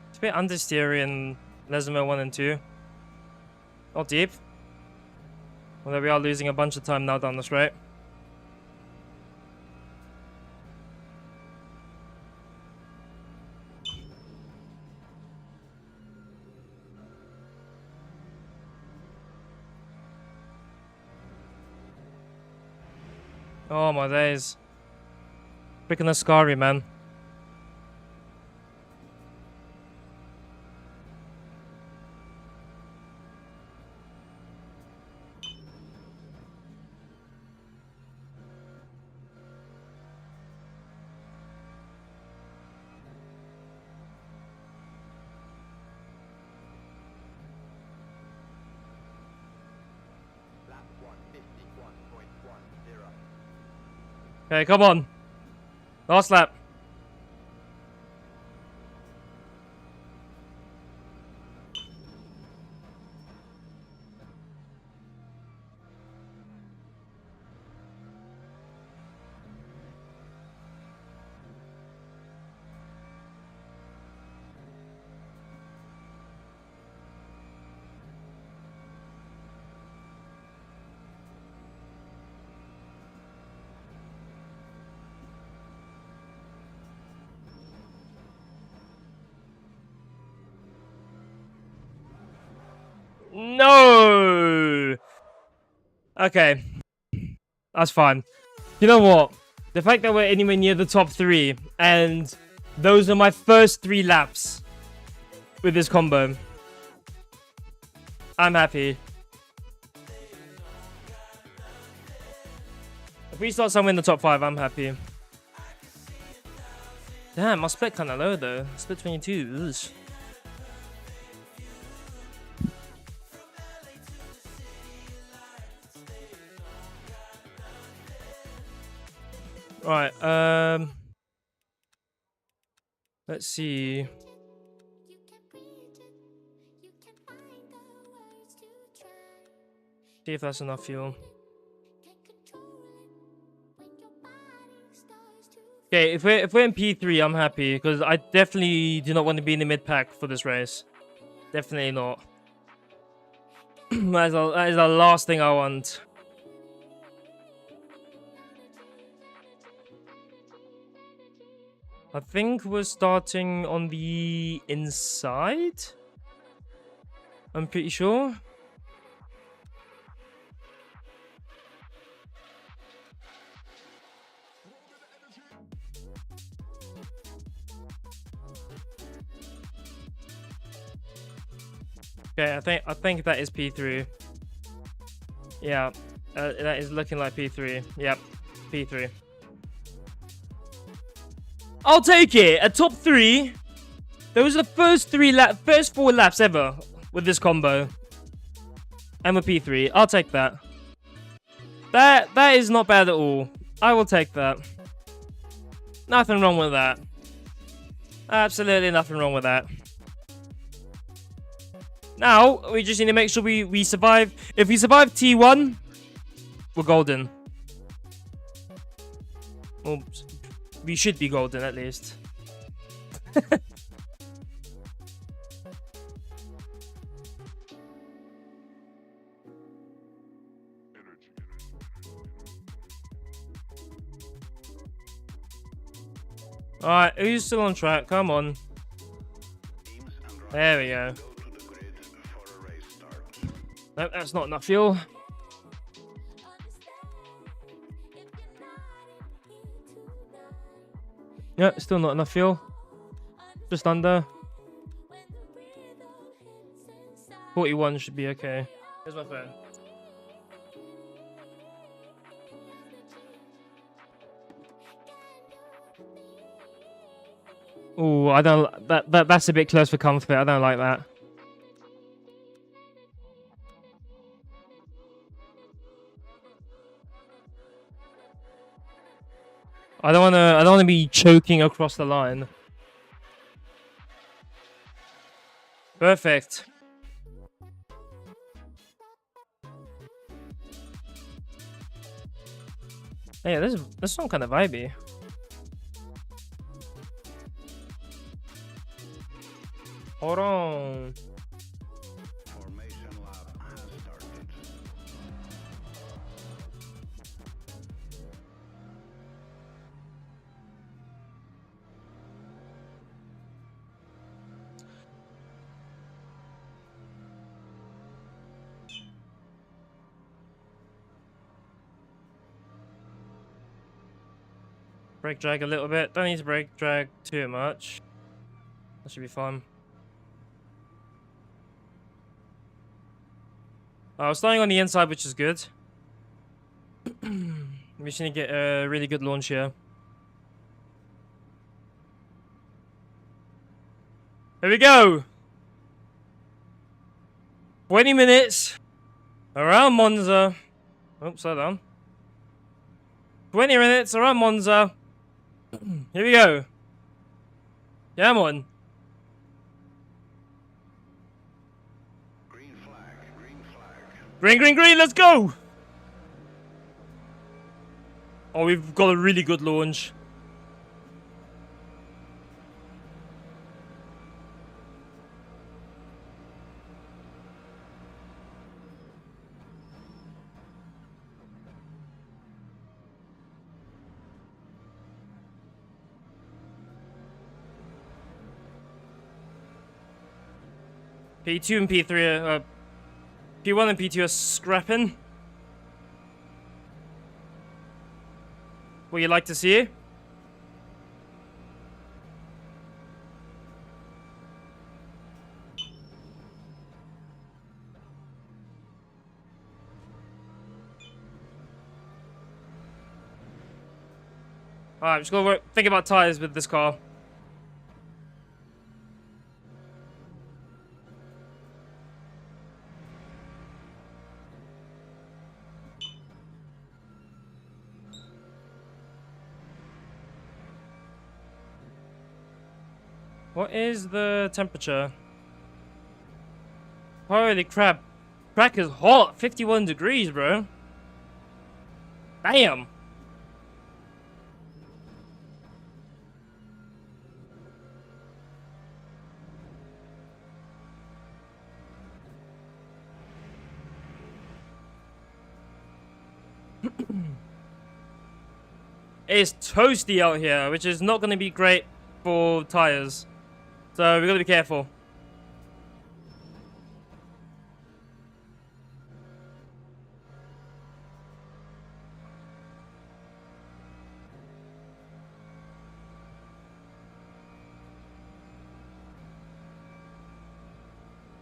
It's a bit understeery in Lesmo 1 and 2. Not deep. Although we are losing a bunch of time now down the straight. Oh my days. Freaking Ascari, man. Lap 151.10. Okay, come on. Last lap. No. Okay. That's fine. You know what? The fact that we're anywhere near the top 3 and those are my first 3 laps with this combo. I'm happy. If we start somewhere in the top 5, I'm happy. Damn, my split kind of low though. Split 22. Ugh. Right, let's see. See if that's enough fuel. Okay, if we're in P3, I'm happy because I definitely do not want to be in the mid pack for this race. Definitely not. That is the last thing I want. I think we're starting on the inside. I'm pretty sure. Okay, I think that is P3. Yeah, that is looking like P3. Yep, P3. I'll take it. A top 3. Those are the first 4 laps ever with this combo. And with P3. I'll take that. That is not bad at all. I will take that. Nothing wrong with that. Absolutely nothing wrong with that. Now, we just need to make sure we survive. If we survive T1, we're golden. Well, we should be golden at least. Alright, who's still on track? Come on. There we go. Nope, that's not enough fuel. Yep, still not enough fuel. Just under. 41 should be okay. Here's my phone. Oh, I don't. That's a bit close for comfort. I don't like that. I don't wanna be choking across the line. Perfect. Hey, this song kind of vibey. Hold on. Formation lab has started. Brake drag a little bit. Don't need to brake drag too much. That should be fun. I was starting on the inside, which is good. We just need to get a really good launch here. Here we go. 20 minutes around Monza. Oh, slow down. 20 minutes around Monza. Here we go. Yeah, I'm on. Green flag, green flag. Green, green, green, let's go! Oh, we've got a really good launch. P2 and P3 are... P1 and P2 are scrapping. What you like to see? Alright, just gotta think about tires with this car. What is the temperature? Holy crap. Track is hot. 51 degrees, bro. Damn. It's toasty out here, which is not going to be great for tires. So we gotta be careful.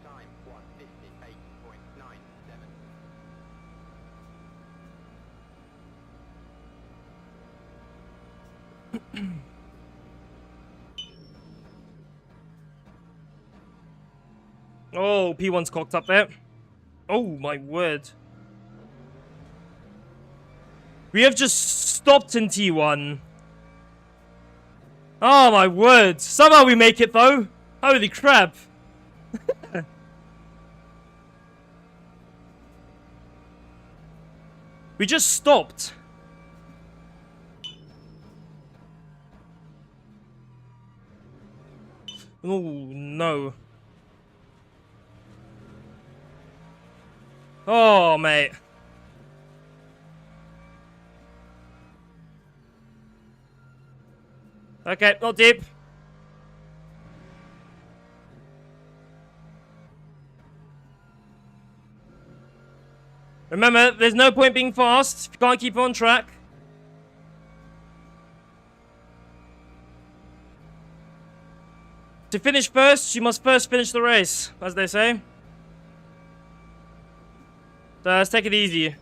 Time 1:58.97. Oh, P1's cocked up there. Oh my word. We have just stopped in T1. Oh my word. Somehow we make it though. Holy crap. We just stopped. Oh no. Oh, mate. Okay, not deep. Remember, there's no point being fast if you can't keep on track. To finish first, you must first finish the race, as they say. So let's take it easy.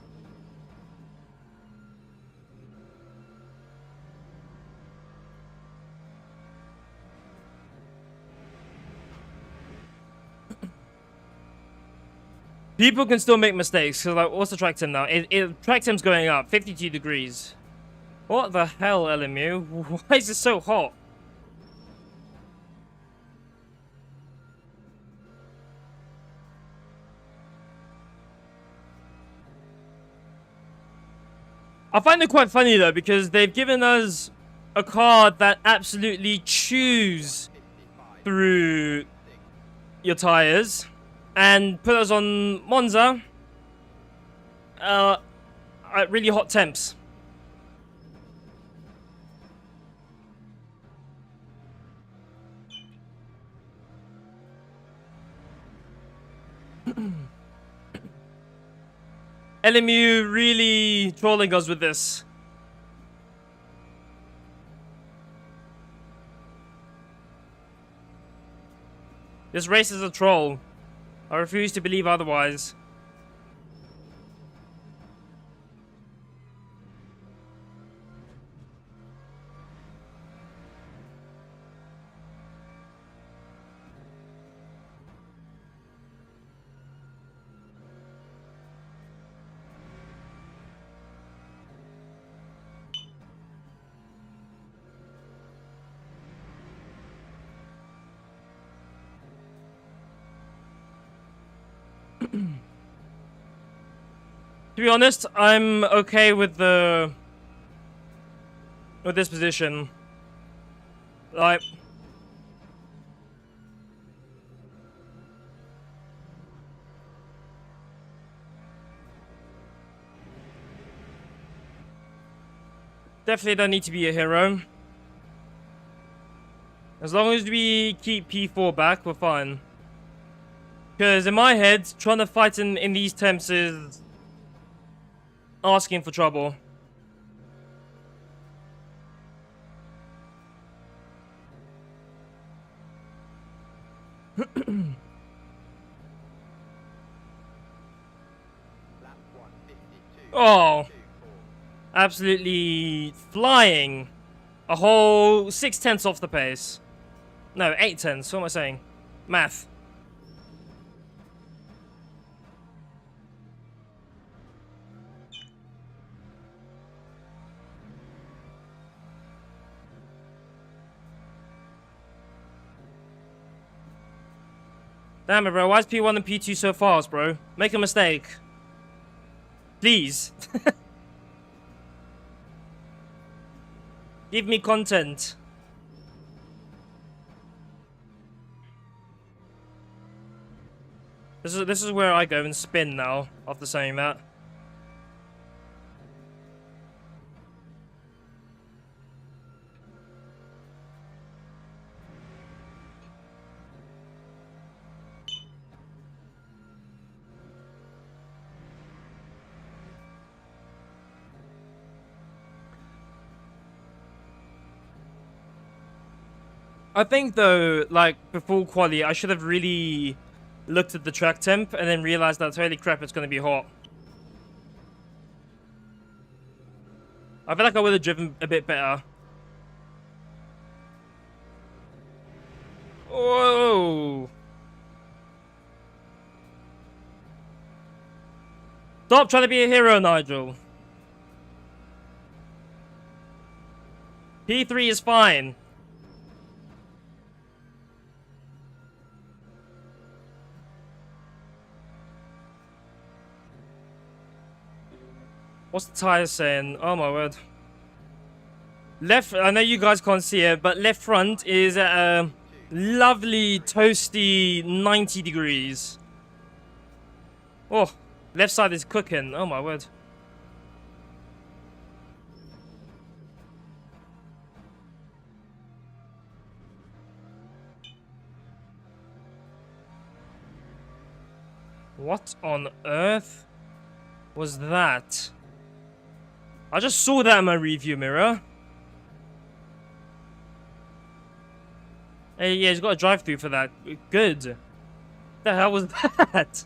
People can still make mistakes. So like, what's the track temp now? Track temp's going up, 52 degrees. What the hell, LMU? Why is it so hot? I find it quite funny though, because they've given us a card that absolutely chews through your tires and put us on Monza at really hot temps. LMU really trolling us with this. This race is a troll. I refuse to believe otherwise. To be honest, I'm okay with this position. Like, definitely don't need to be a hero. As long as we keep P4 back, we're fine. Because in my head, trying to fight in these temps is asking for trouble. Lap 152. Oh, 2-4. absolutely flying. A whole 6/10 off the pace. No, 8/10. What am I saying? Math. Damn it, bro. Why is P1 and P2 so fast, bro? Make a mistake. Please. Give me content. This is where I go and spin now, after saying that. I think though, like before quali, I should have really looked at the track temp and then realized that holy crap, it's gonna be hot. I feel like I would have driven a bit better. Whoa! Stop trying to be a hero, Nigel. P3 is fine. What's the tire saying? Oh my word. Left, I know you guys can't see it, but left front is at a lovely toasty 90 degrees. Oh, left side is cooking. Oh my word. What on earth was that? I just saw that in my review mirror. Hey, yeah, he's got a drive-through for that. Good. The hell was that?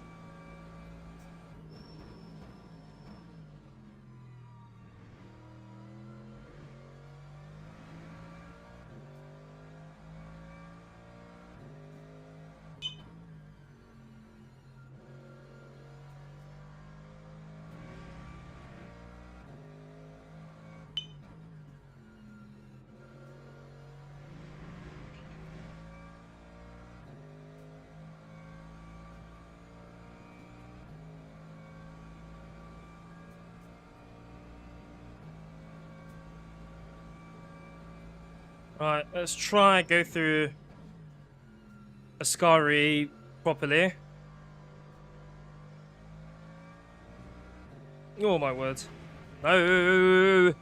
Right, let's try go through Ascari properly. Oh my word. No!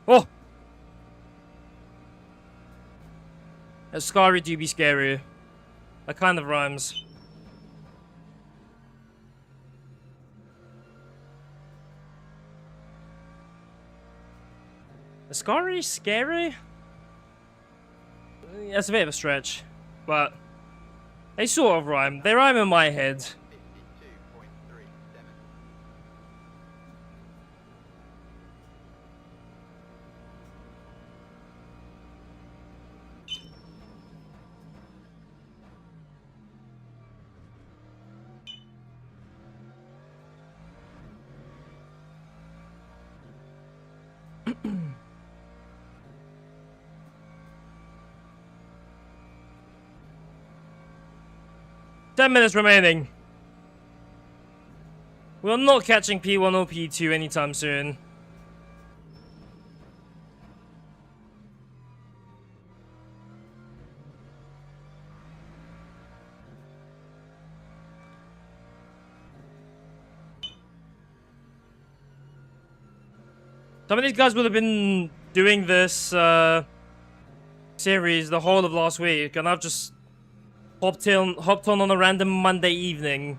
Oh! Ascari do be scary. That kind of rhymes. Ascari scary? That's a bit of a stretch, but they sort of rhyme. They rhyme in my head. 52.37. Ten minutes remaining. We're not catching P1 or P2 anytime soon. Some of these guys would have been doing this series the whole of last week, and I've just hopped on a random Monday evening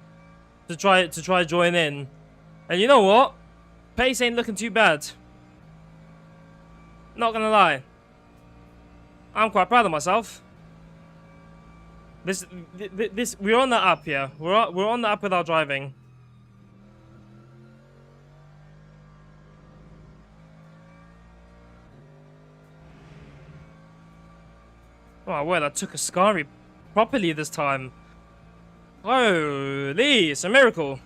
to try join in. And you know what? Pace ain't looking too bad. Not gonna lie. I'm quite proud of myself. This we're on the up here. We're on the up with our driving. Oh my word, I took Ascari properly this time. Holy, it's a miracle.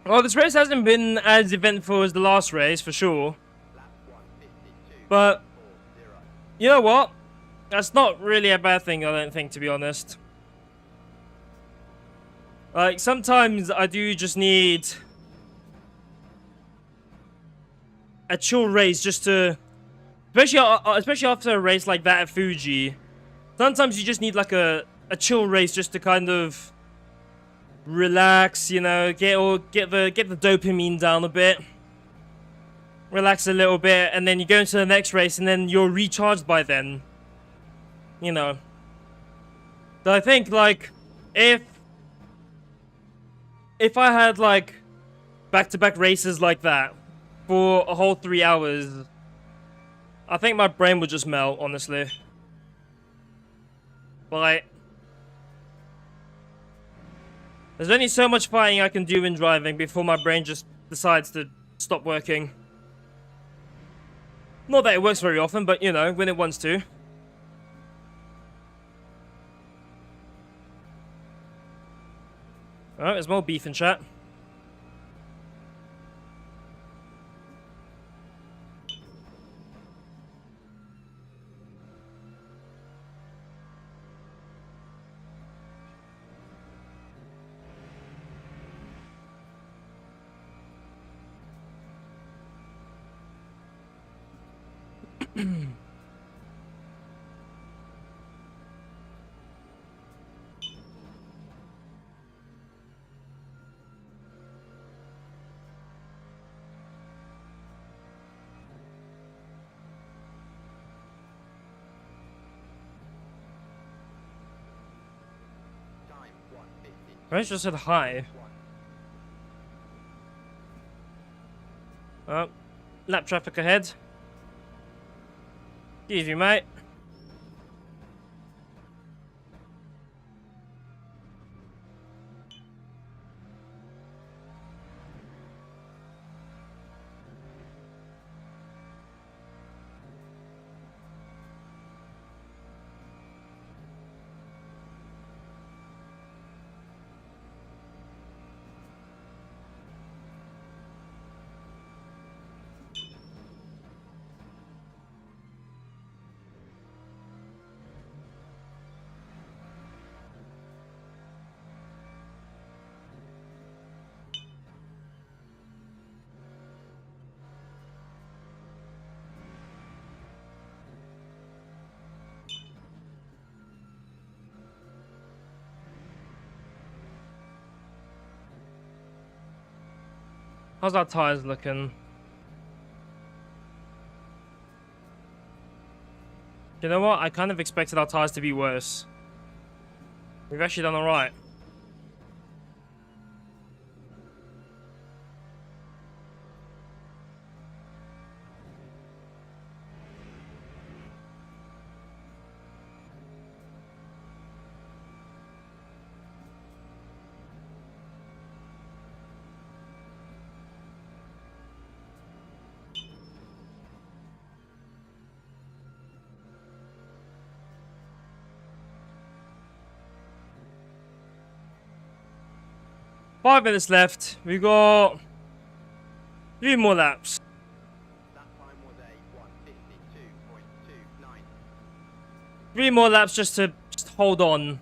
Well, this race hasn't been as eventful as the last race, for sure. Lap 152.40. But, you know what? That's not really a bad thing, I don't think, to be honest. Like, sometimes I do just need a chill race just to... Especially after a race like that at Fuji. Sometimes you just need, like, a chill race just to kind of relax, you know, get the dopamine down a bit. Relax a little bit, and then you go into the next race, and then you're recharged by then. You know. So I think, like, if I had, like, back-to-back races like that for a whole 3 hours, I think my brain would just melt, honestly. But, like, there's only so much fighting I can do in driving before my brain just decides to stop working. Not that it works very often, but, you know, when it wants to. Alright, there's more beef in chat. Time 152. I just said hi. Oh, lap traffic ahead. Easy, mate. How's our tires looking? You know what? I kind of expected our tires to be worse. We've actually done alright. Five minutes left. We got 3 more laps. That time was a 1:52.29. 3 more laps just to hold on.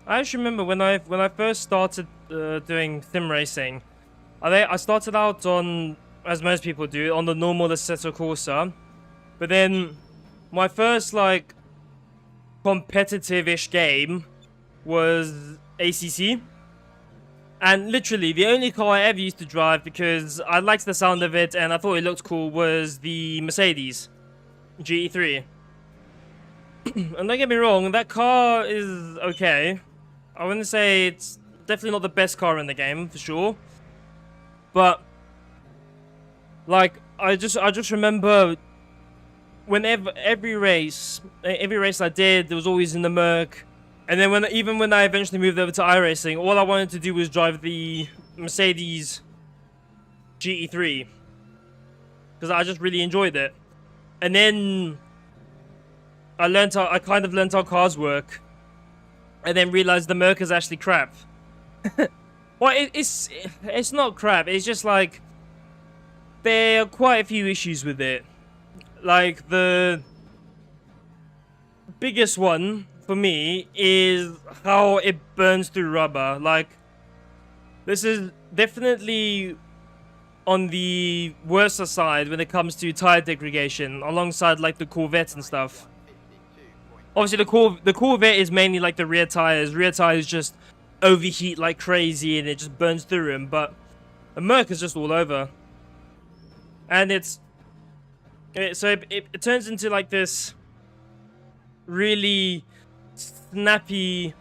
I actually remember when I first started doing sim racing, I started out on, as most people do, on the normal Assetto Corsa, but then my first like competitive-ish game was ACC, and literally the only car I ever used to drive because I liked the sound of it and I thought it looked cool was the Mercedes GT3. And don't get me wrong, that car is okay. I wouldn't say it's definitely not the best car in the game, for sure. But, like, I just remember whenever, every race I did, there was always in the Merc. And then even when I eventually moved over to iRacing, all I wanted to do was drive the Mercedes GT3. Because I just really enjoyed it. And then I kind of learnt how cars work. And then realized the Merc is actually crap. Well, it's not crap. It's just like there are quite a few issues with it. Like the biggest one for me is how it burns through rubber. Like this is definitely on the worse side when it comes to tire degradation, alongside like the Corvette and stuff. Obviously, the Corvette is mainly like the rear tires. Rear tires just overheat like crazy and it just burns through them. But the Merc is just all over. And it turns into like this really snappy,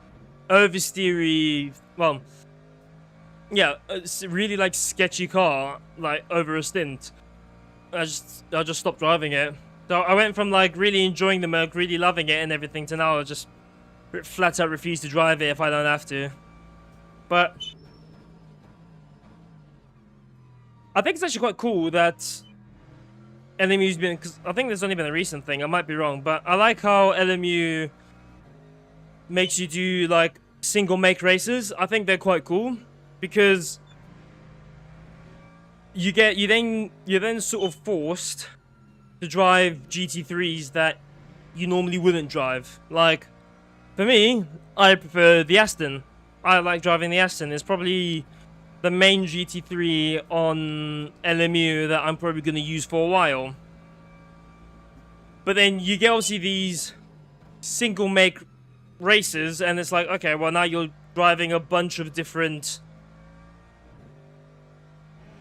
oversteery, well, yeah, it's really like sketchy car, like over a stint. I just stopped driving it. So I went from like really enjoying the Merc, really loving it and everything, to now I just flat out refuse to drive it if I don't have to. But I think it's actually quite cool that LMU's been, because I think there's only been a recent thing, I might be wrong, but I like how LMU makes you do like single make races. I think they're quite cool because you're then sort of forced to drive GT3s that you normally wouldn't drive. Like, for me, I prefer the Aston. I like driving the Aston. It's probably the main GT3 on LMU that I'm probably going to use for a while. But then you get obviously these single make races, and it's like, okay, well now you're driving a bunch of different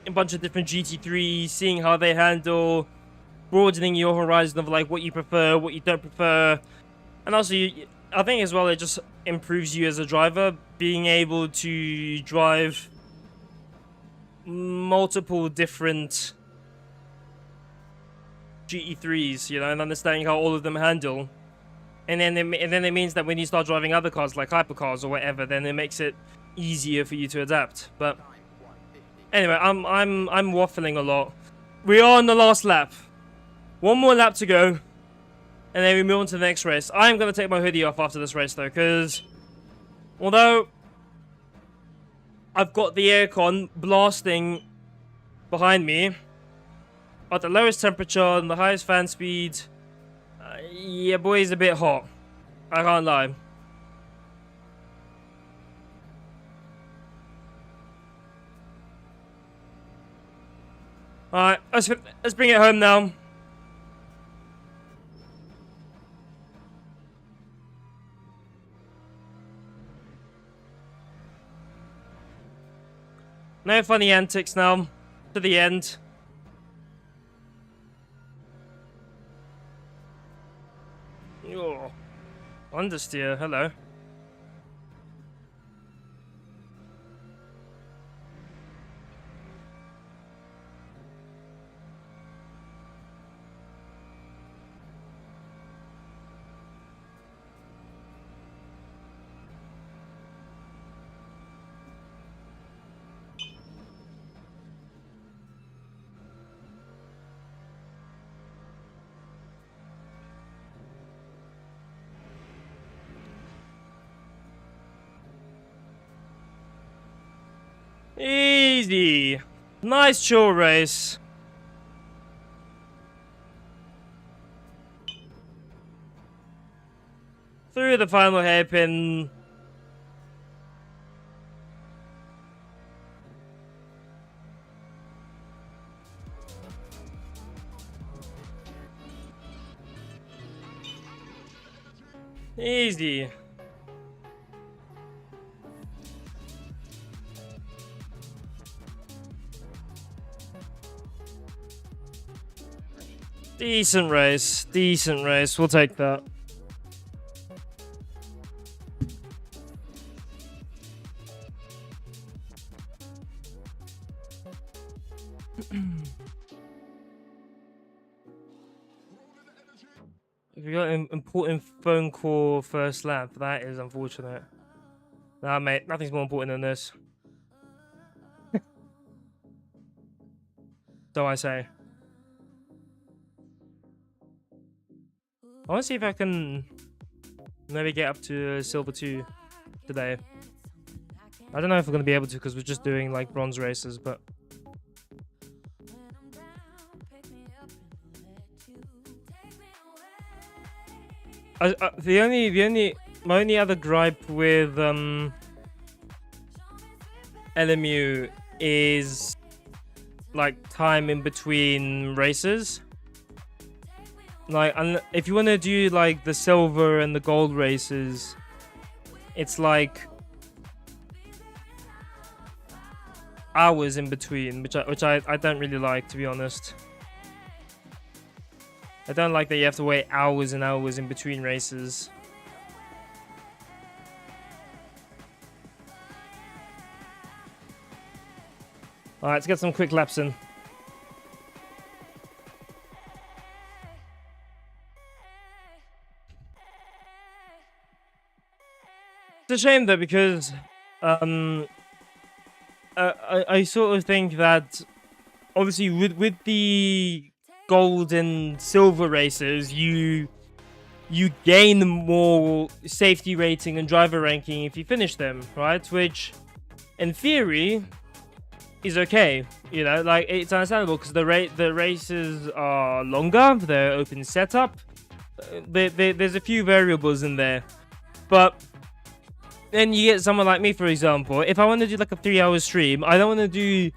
GT3s, seeing how they handle, broadening your horizon of like what you prefer, what you don't prefer. And also I think as well it just improves you as a driver, being able to drive multiple different GT3s, you know, and understanding how all of them handle. And then it means that when you start driving other cars like hypercars or whatever, then it makes it easier for you to adapt. But anyway, I'm waffling a lot. We are on the last lap. One more lap to go, and then we move on to the next race. I am going to take my hoodie off after this race, though, because although I've got the aircon blasting behind me at the lowest temperature and the highest fan speed, yeah, boy, it's a bit hot. I can't lie. Alright, let's bring it home now. No funny antics now. To the end. Oh. Understeer, hello. Easy. Nice chill race. Through the final hairpin. Easy. Decent race. Decent race. We'll take that. If you got an important phone call first lap, that is unfortunate. Nah, mate, nothing's more important than this. So I say. I want to see if I can maybe get up to Silver 2 today. I don't know if we're going to be able to because we're just doing like bronze races, but... my only other gripe with LMU is like time in between races. Like, if you want to do like the silver and the gold races, it's like hours in between, which I don't really like, to be honest. I don't like that you have to wait hours and hours in between races. Alright, let's get some quick laps in. It's a shame though, because I sort of think that obviously with the gold and silver races, you gain more safety rating and driver ranking if you finish them, right? Which in theory is okay, you know, like it's understandable because the races are longer, they're open setup, there's a few variables in there. But then you get someone like me, for example. If I want to do like a 3-hour stream, I don't want to do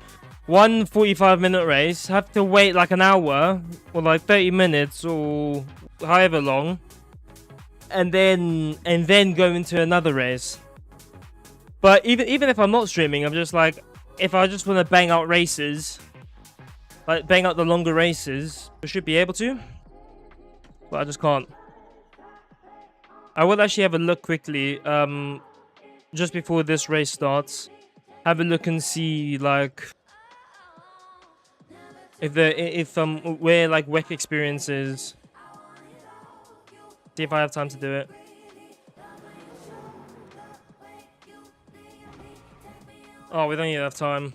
one 45-minute race, have to wait like an hour or like 30 minutes or however long, and then go into another race. But even if I'm not streaming, I'm just like, if I just want to bang out races, like bang out the longer races, I should be able to, but I just can't. I will actually have a look quickly, just before this race starts. Have a look and see like if where like WEC experience is. See if I have time to do it. Oh, we don't even have time.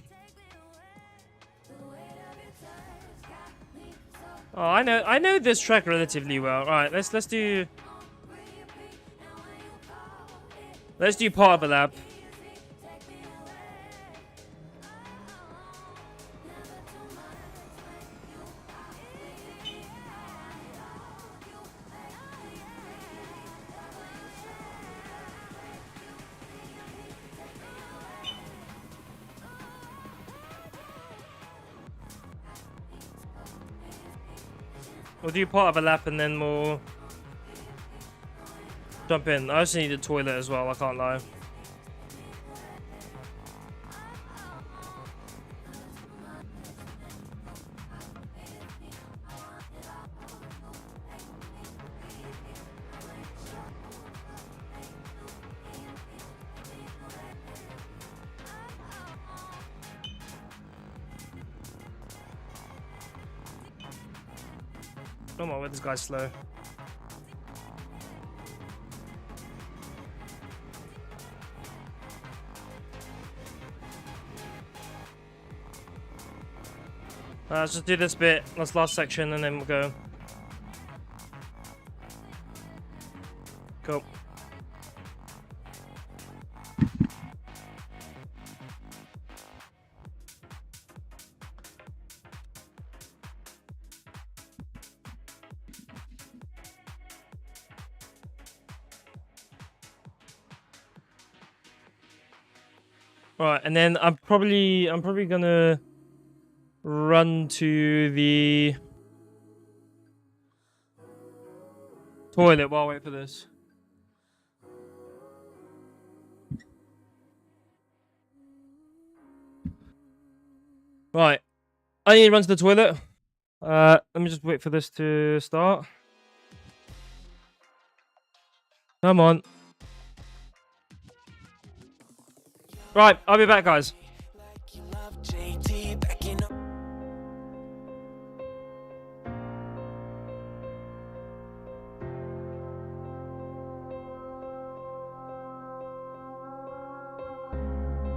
Oh, I know this track relatively well. All right, let's do part of a lap. We'll do part of a lap and then we'll jump in. I also need a toilet as well, I can't lie. Come on, this guy's slow. Let's just do this bit, this last section, and then we'll go. Cool. Right, and then I'm probably gonna run to the toilet while I wait for this. Right, I need to run to the toilet. Let me just wait for this to start. Come on. Right, I'll be back, guys.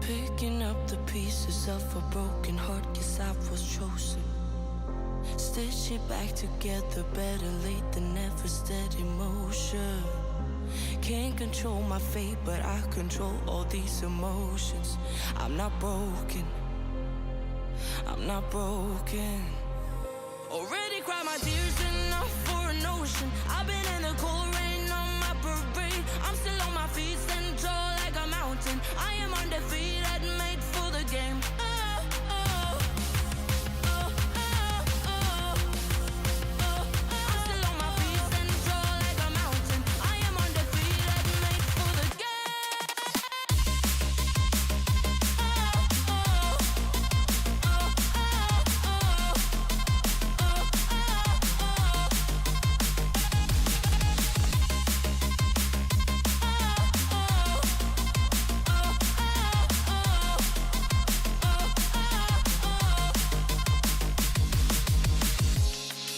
Picking up the pieces of a broken heart, guess I was chosen. Stitch it back together, better late than never, steady motion. Can't control my fate, but I control all these emotions. I'm not broken, I'm not broken. Already cried my tears enough for an ocean. I've been in the cold rain on my parade. I'm still on my feet, stand tall like a mountain. I am undefeated, made for the game.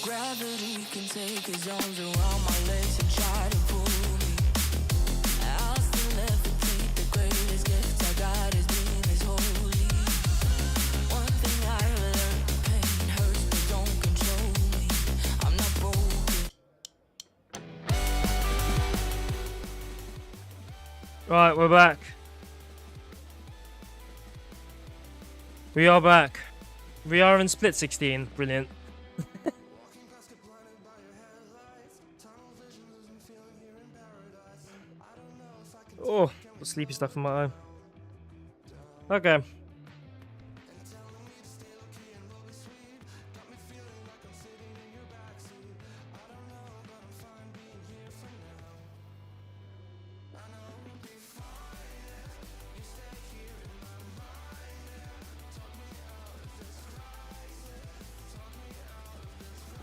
Gravity can take his arms around my legs and try to pull me. I'll still levitate. The greatest gift I got is being is holy. One thing I learned, pain hurts but don't control me. I'm not broken. Right, we're back. We are back. We are in split 16. Brilliant. Oh, the sleepy stuff in my eye. Okay.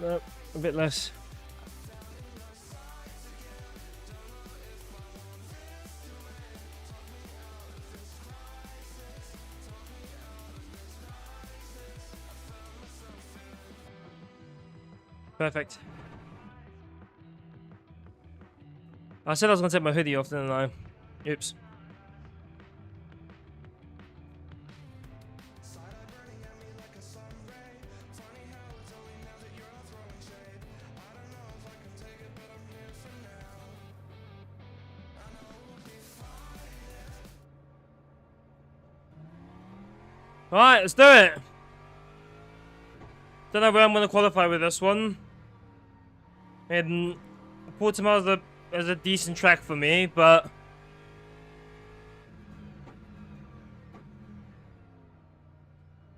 No, a bit less. Perfect. I said I was going to take my hoodie off, didn't I? Oops. Alright, let's do it. Don't know where I'm going to qualify with this one. And Portimao is a decent track for me, but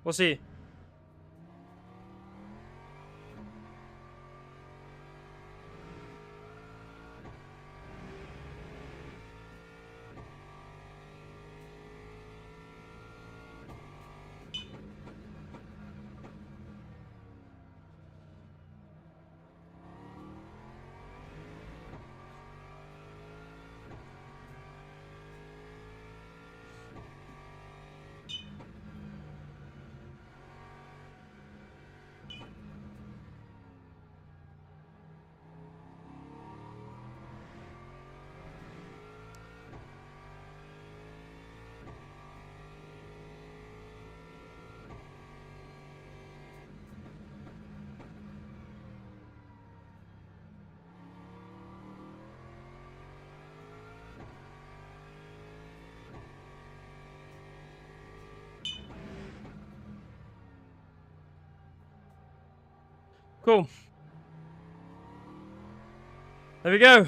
we'll see. Cool. There we go.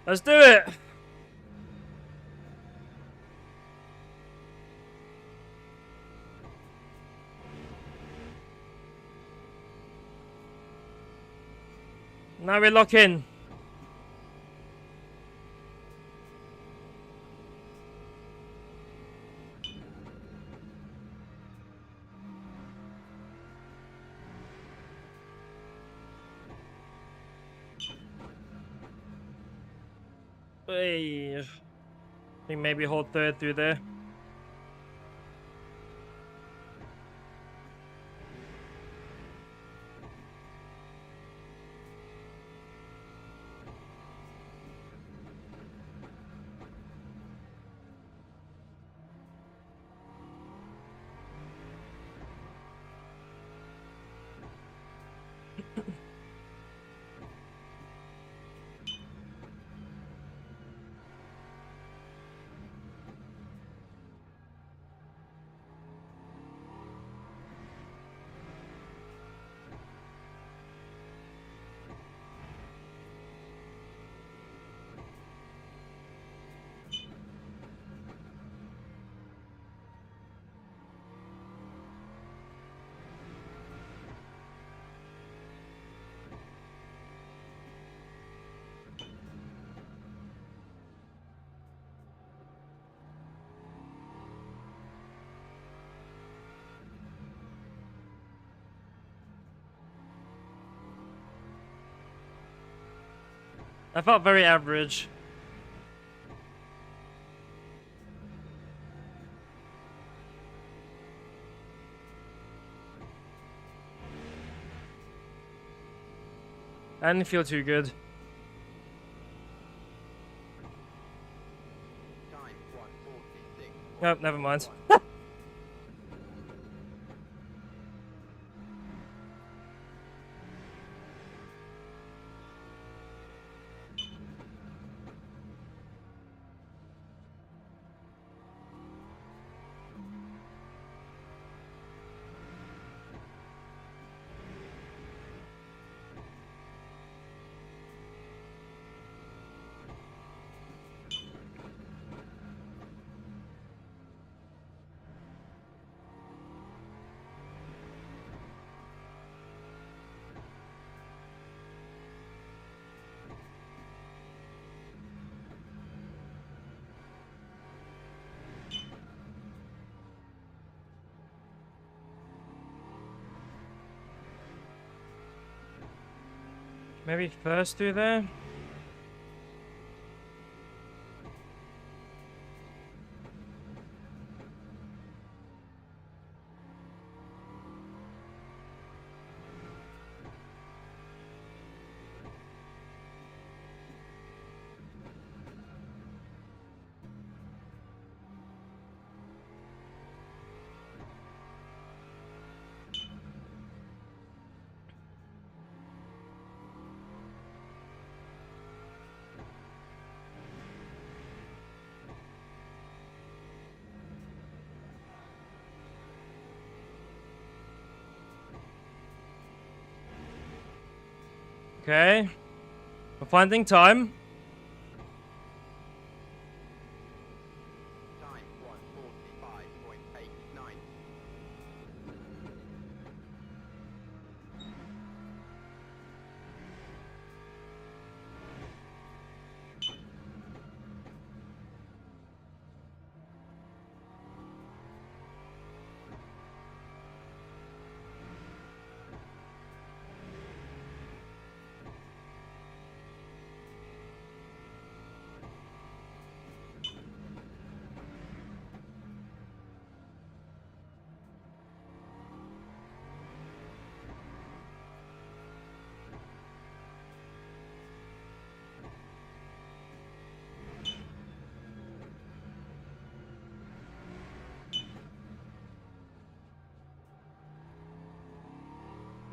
Let's do it. Now we lock in. Hey, I think maybe hold third through there. I felt very average. I didn't feel too good. Time 1:46. Oh, never mind. Maybe first through there? Okay. We're finding time. Time 1:45.89.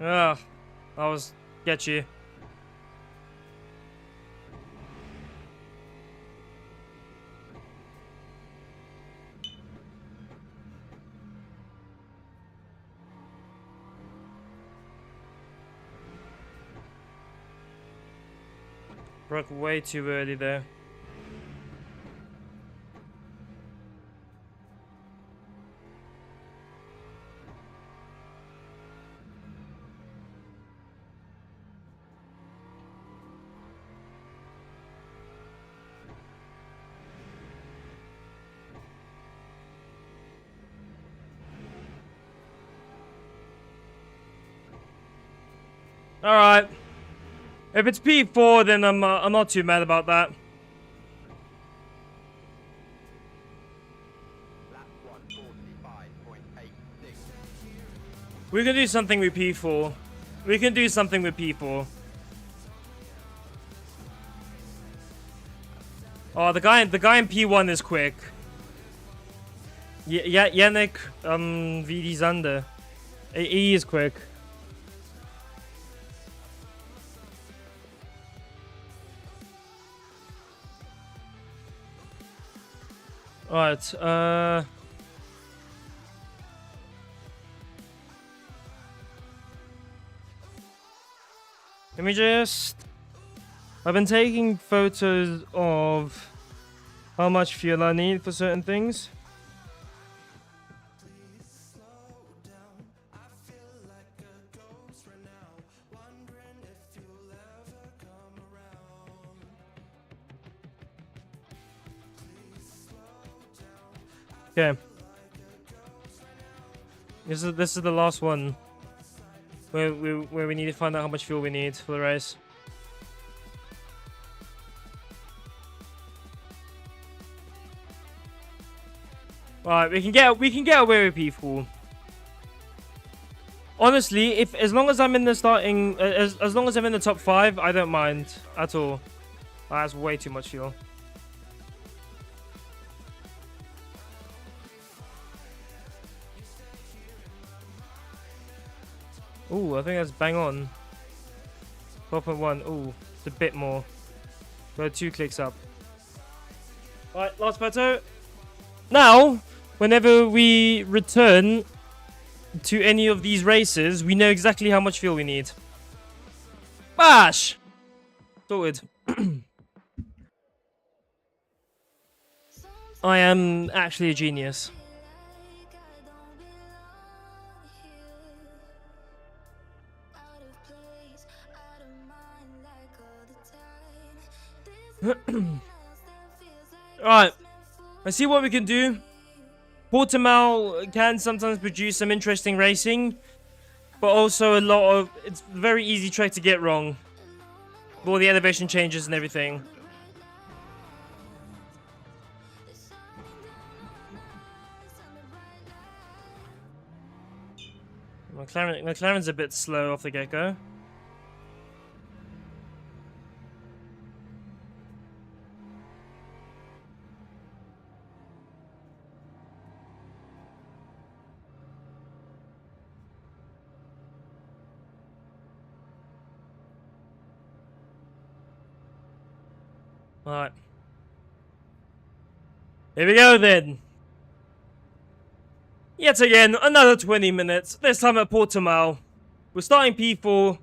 Ugh. That was sketchy. Broke way too early there. All right. If it's P4, then I'm not too mad about that. Lap 145.86. We can do something with P4. We can do something with P4. Oh, the guy in P1 is quick. Yannick VD Zander. He is quick. Alright, let me just... I've been taking photos of how much fuel I need for certain things. Okay. This is the last one where we need to find out how much fuel we need for the race. Right, we can get away with P4. Honestly, as long as I'm in the starting, as long as I'm in the top 5, I don't mind at all. That's way too much fuel. Ooh, I think that's bang on. 12.1. Ooh, it's a bit more. Go 2 clicks up. Right, last photo. Now, whenever we return to any of these races, we know exactly how much fuel we need. Bash! Sorted. I am actually a genius. Alright, let's see what we can do. Portimao can sometimes produce some interesting racing, but also a lot of... It's a very easy track to get wrong. With all the elevation changes and everything. McLaren's a bit slow off the get-go. Alright. Here we go then. Yet again, another 20 minutes, this time at Portimao. We're starting P4.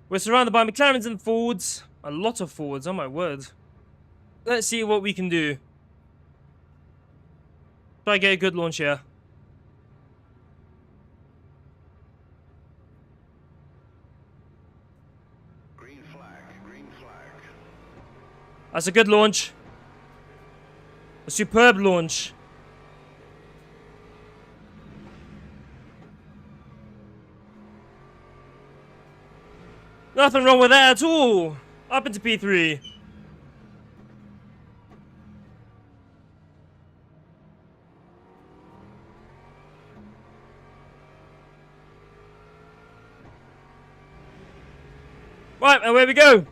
We're surrounded by McLarens and Fords. A lot of Fords, oh my word. Let's see what we can do. Try to get a good launch here. Green flag, green flag. That's a good launch. A superb launch. Nothing wrong with that at all. Up into P3. Right, and away we go.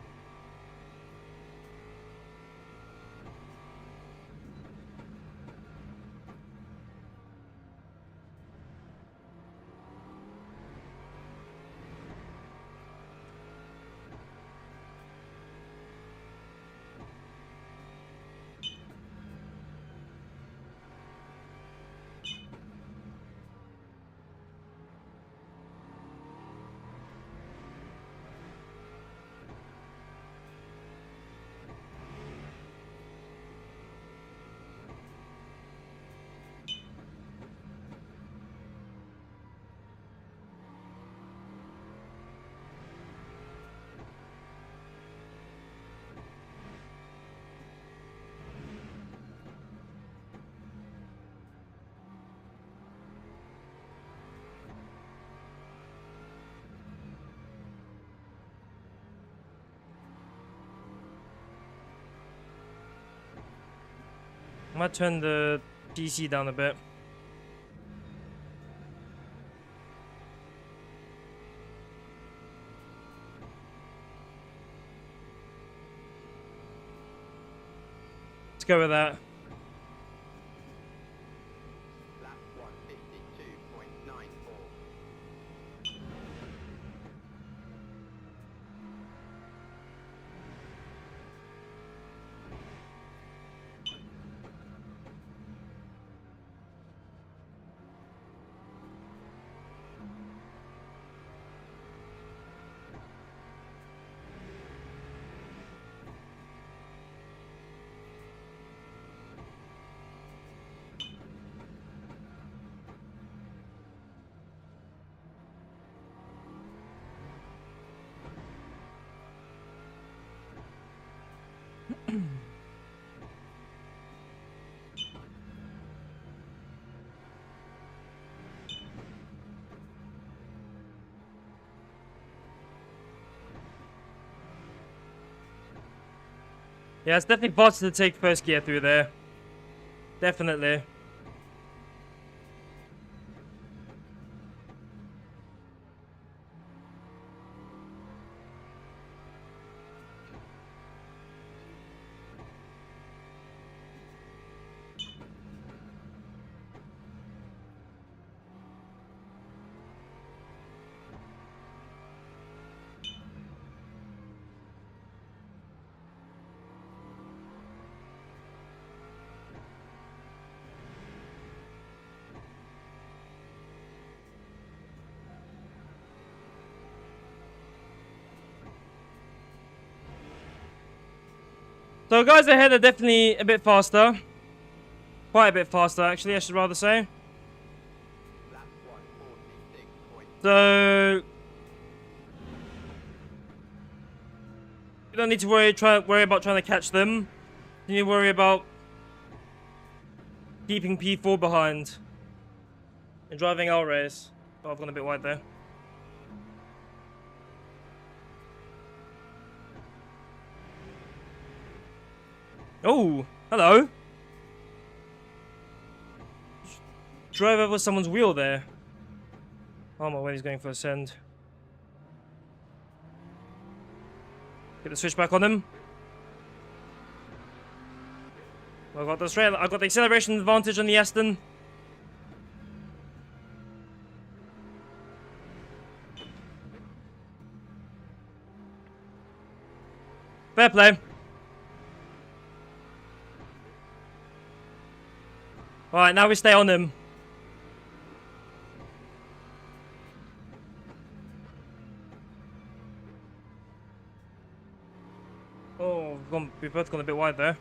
I might turn the PC down a bit. Let's go with that. Lap 152.94. Yeah, it's definitely faster to take first gear through there. Definitely. So guys ahead are definitely a bit faster. Quite a bit faster, actually, I should rather say. Lap 146.0. So you don't need to worry about trying to catch them. You need to worry about keeping P4 behind and driving our race. Oh, I've gone a bit wide there. Oh, hello. Drove over someone's wheel there. Oh my way, he's going for a send. Get the switch back on him. I got the acceleration advantage on the Aston. Fair play. Alright, now we stay on him. Oh, we've both gone a bit wide there.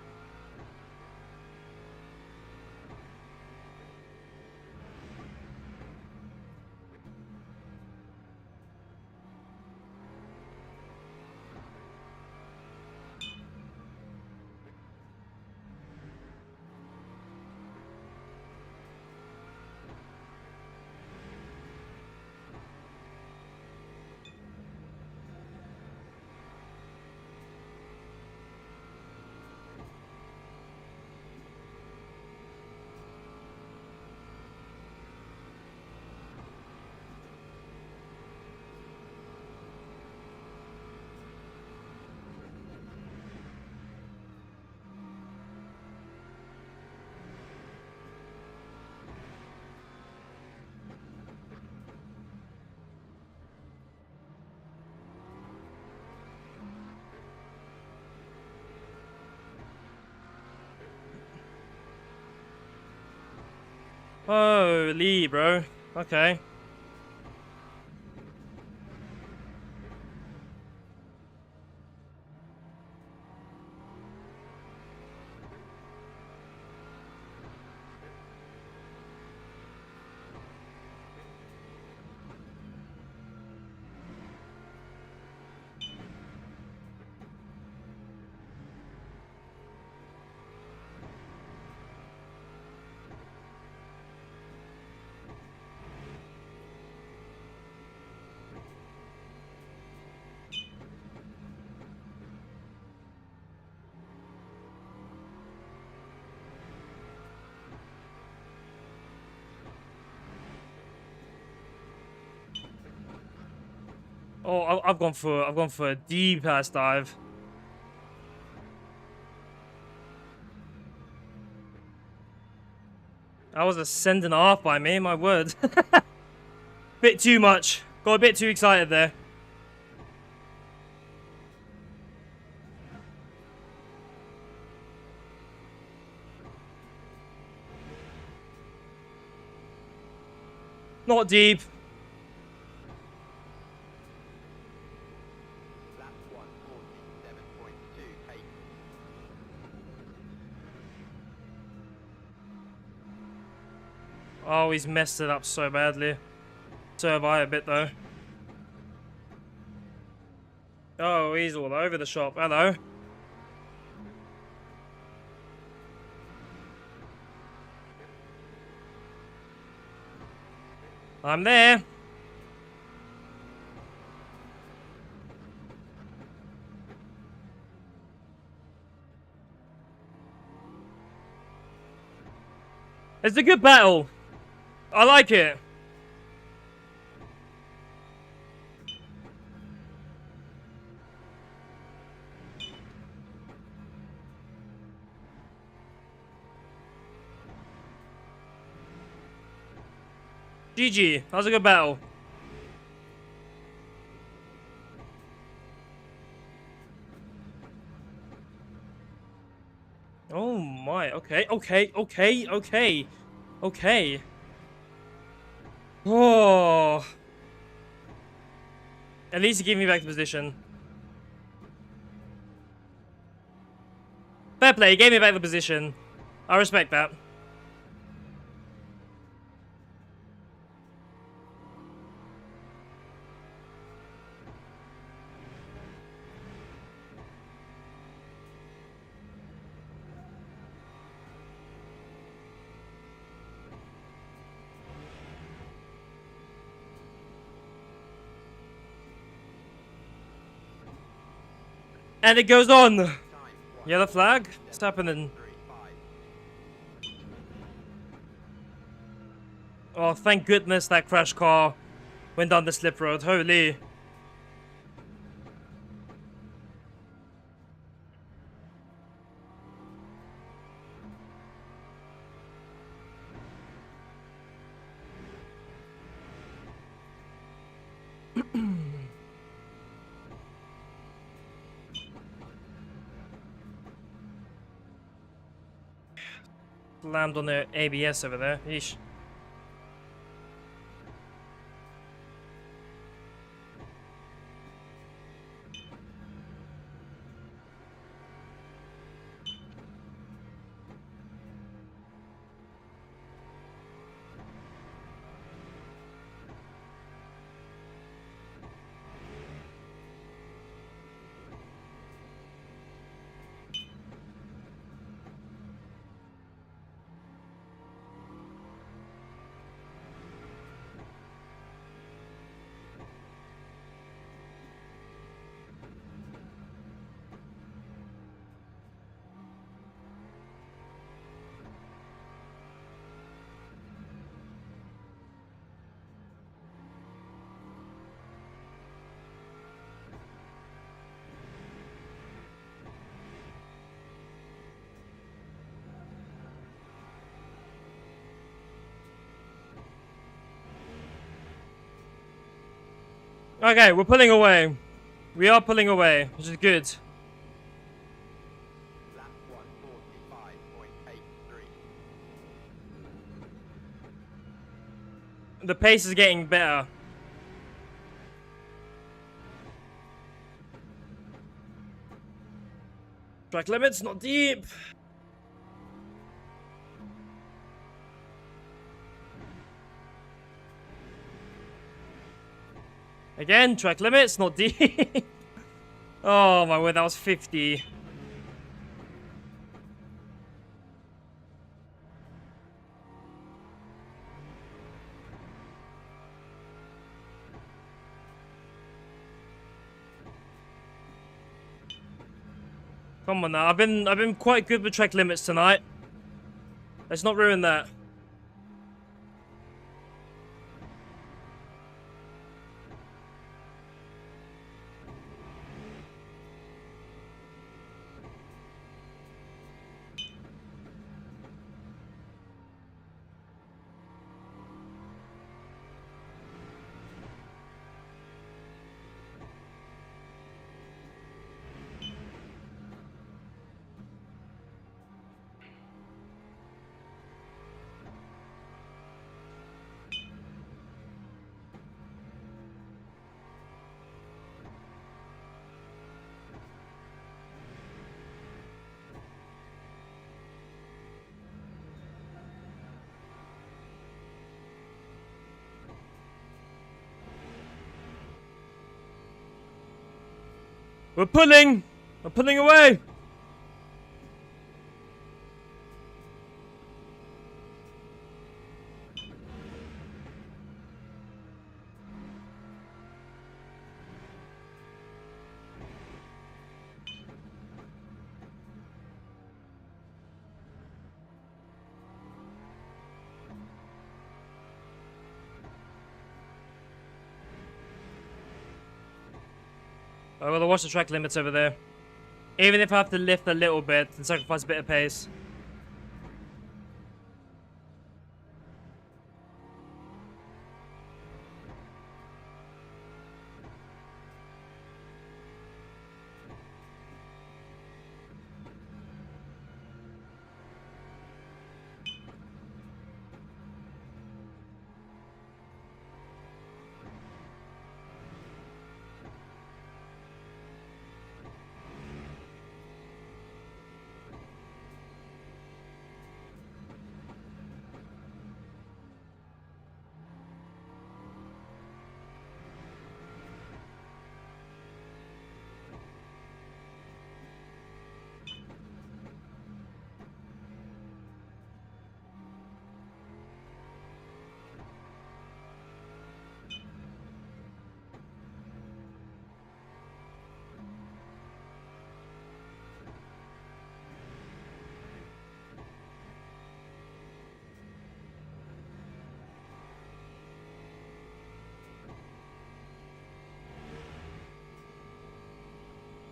Holy, bro. Okay. Oh, I've gone for a deep ass dive. That was a send and a half by me, my word. Bit too much. Got a bit too excited there. Not deep. Lap 147.28. Oh, he's messed it up so badly. So have I a bit though. Oh, he's all over the shop. Hello. I'm there. It's a good battle. I like it. GG. That was a good battle. Oh my. Okay. Okay. Okay. Okay. Okay. Oh. At least he gave me back the position. Fair play. He gave me back the position. I respect that. And it goes on. Time Yellow flag. What's happening? 1:35. Oh, thank goodness that crash car went down the slip road. Holy. Slammed on the ABS over there. Yeesh. Okay, we're pulling away. We are pulling away, which is good. Lap 145.83. The pace is getting better. Track limits, not deep. Again, track limits, not deep. Oh my word, that was 50. Come on now, I've been quite good with track limits tonight. Let's not ruin that. We're pulling! We're pulling away! I'm gonna watch the track limits over there. Even if I have to lift a little bit and sacrifice a bit of pace.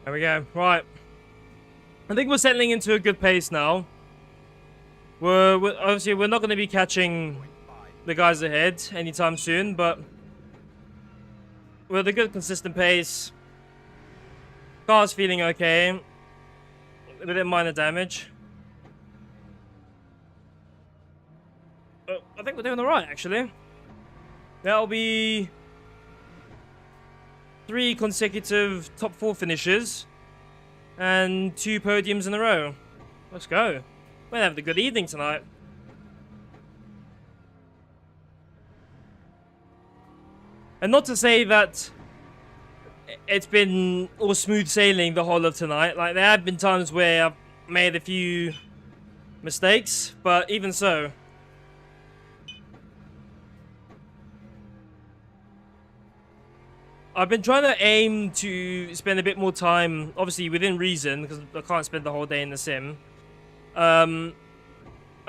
There we go. Right. I think we're settling into a good pace now. We're obviously we're not going to be catching the guys ahead anytime soon, but with a good consistent pace. Car's feeling okay. A bit of minor damage. I think we're doing alright actually. That'll be 3 consecutive top 4 finishes and 2 podiums in a row. Let's go. We're having a good evening tonight. And not to say that it's been all smooth sailing the whole of tonight. Like, there have been times where I've made a few mistakes, but even so, I've been trying to aim to spend a bit more time, obviously within reason, because I can't spend the whole day in the sim. I've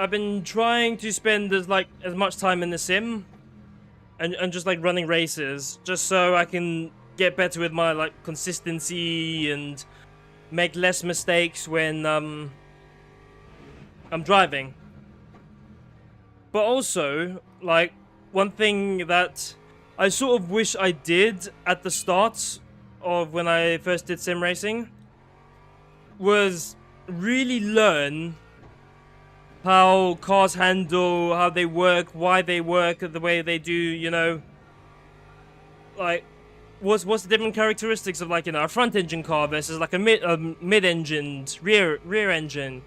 been trying to spend as much time in the sim and just like running races, just so I can get better with my like consistency and make less mistakes when I'm driving. But also, like, one thing that I sort of wish I did at the start of when I first did sim racing was really learn how cars handle, how they work, why they work the way they do, you know. Like, what's the different characteristics of, like, you know, a front engine car versus like a mid-engined rear engine.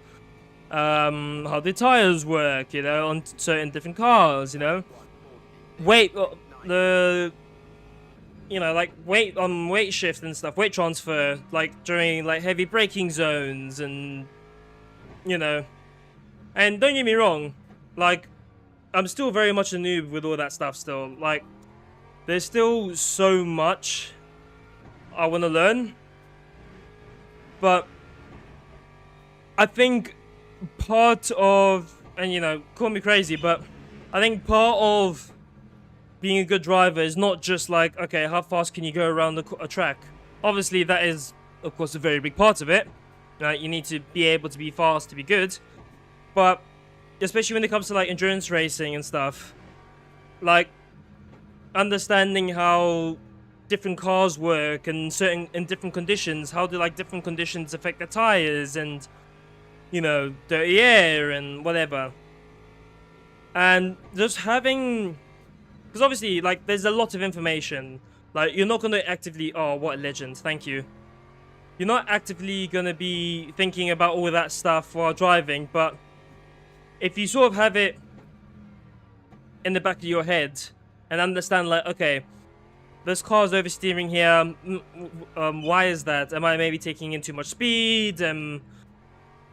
How the tires work, you know, on certain different cars, you know. Weight, the, you know, like weight shift and stuff, weight transfer, like during like heavy braking zones, and you know. And don't get me wrong, like, I'm still very much a noob with all that stuff still. Like, there's still so much I want to learn. But I think part of, and you know, call me crazy, but I think part of being a good driver is not just like, okay, how fast can you go around a track? Obviously, that is, of course, a very big part of it. You need to be able to be fast to be good. But especially when it comes to like endurance racing and stuff, like understanding how different cars work and in different conditions, how do like different conditions affect the tires and, you know, dirty air and whatever. And just having, because obviously like there's a lot of information. Like, you're not going to actively, oh, what a legend, thank you. You're not actively going to be thinking about all of that stuff while driving, but if you sort of have it in the back of your head and understand, like, okay, this car's oversteering here. Why is that? Am I maybe taking in too much speed? Am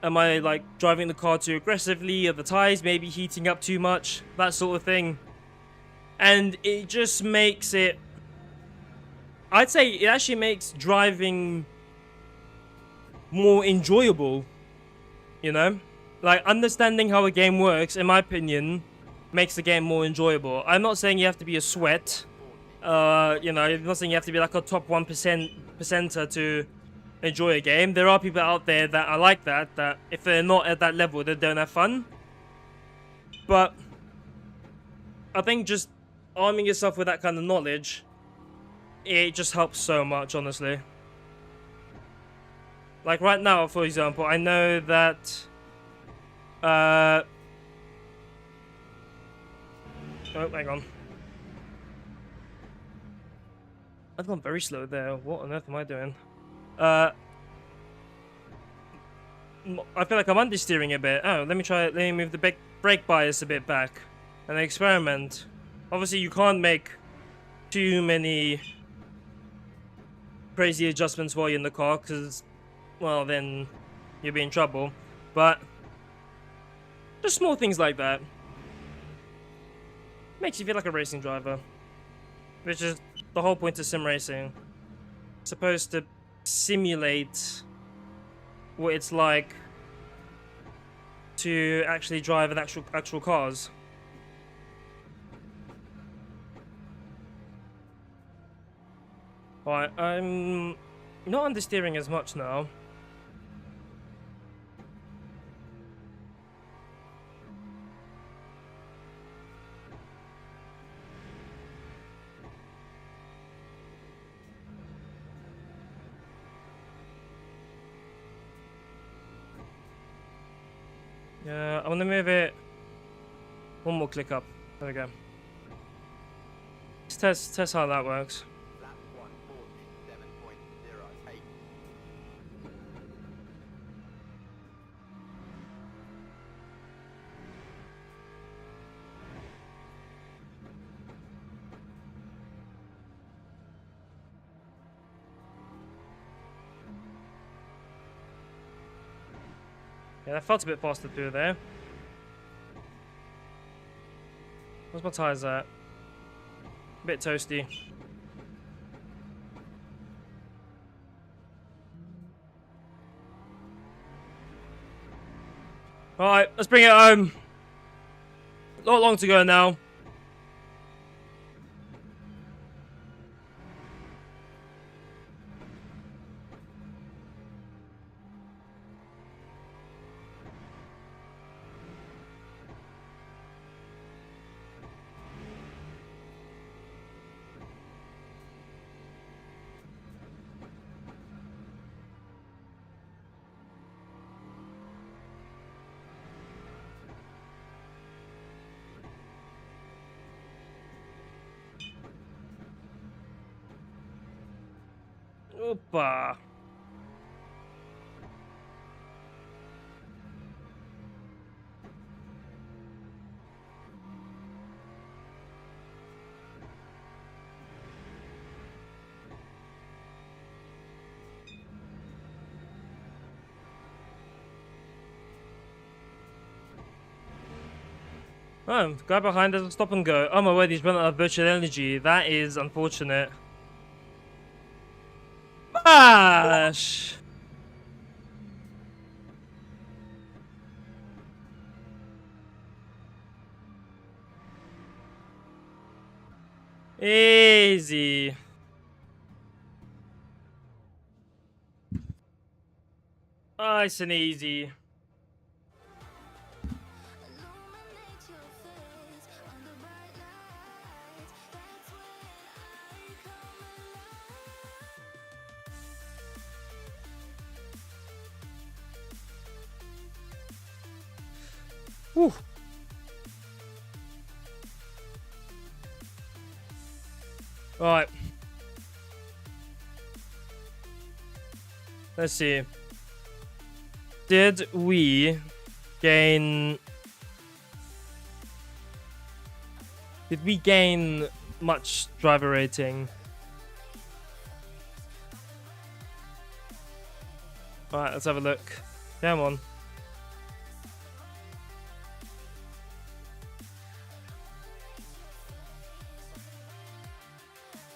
I like driving the car too aggressively? Are the tires maybe heating up too much? That sort of thing. And it just makes it... I'd say it actually makes driving more enjoyable, you know? Like, understanding how a game works, in my opinion, makes the game more enjoyable. I'm not saying you have to be a sweat. You know, I'm not saying you have to be like a top 1%er to enjoy a game. There are people out there that are like that, that if they're not at that level, they don't have fun. But I think just arming yourself with that kind of knowledge, it just helps so much, honestly. Like right now, for example, I know that oh, hang on. I've gone very slow there. What on earth am I doing? I feel like I'm understeering a bit. Oh, let me move the brake bias a bit back and experiment. Obviously, you can't make too many crazy adjustments while you're in the car, because, well, then you'll be in trouble. But just small things like that makes you feel like a racing driver, which is the whole point of sim racing. It's supposed to simulate what it's like to actually drive an actual cars. Alright, I'm not understeering as much now. Yeah, I'm gonna move it one more click up. There we go. Let's test how that works. Lap 147.08. Yeah, that felt a bit faster through there. Where's my tires at? A bit toasty. Alright, let's bring it home. Not long to go now. Opa. Oh, guy behind doesn't stop and go. Oh my word, he's run out of virtual energy. That is unfortunate. Bash! Easy. Nice and easy. Whew. Right. Let's see. Did we gain... Did we gain much driver rating? Alright, let's have a look. Come on.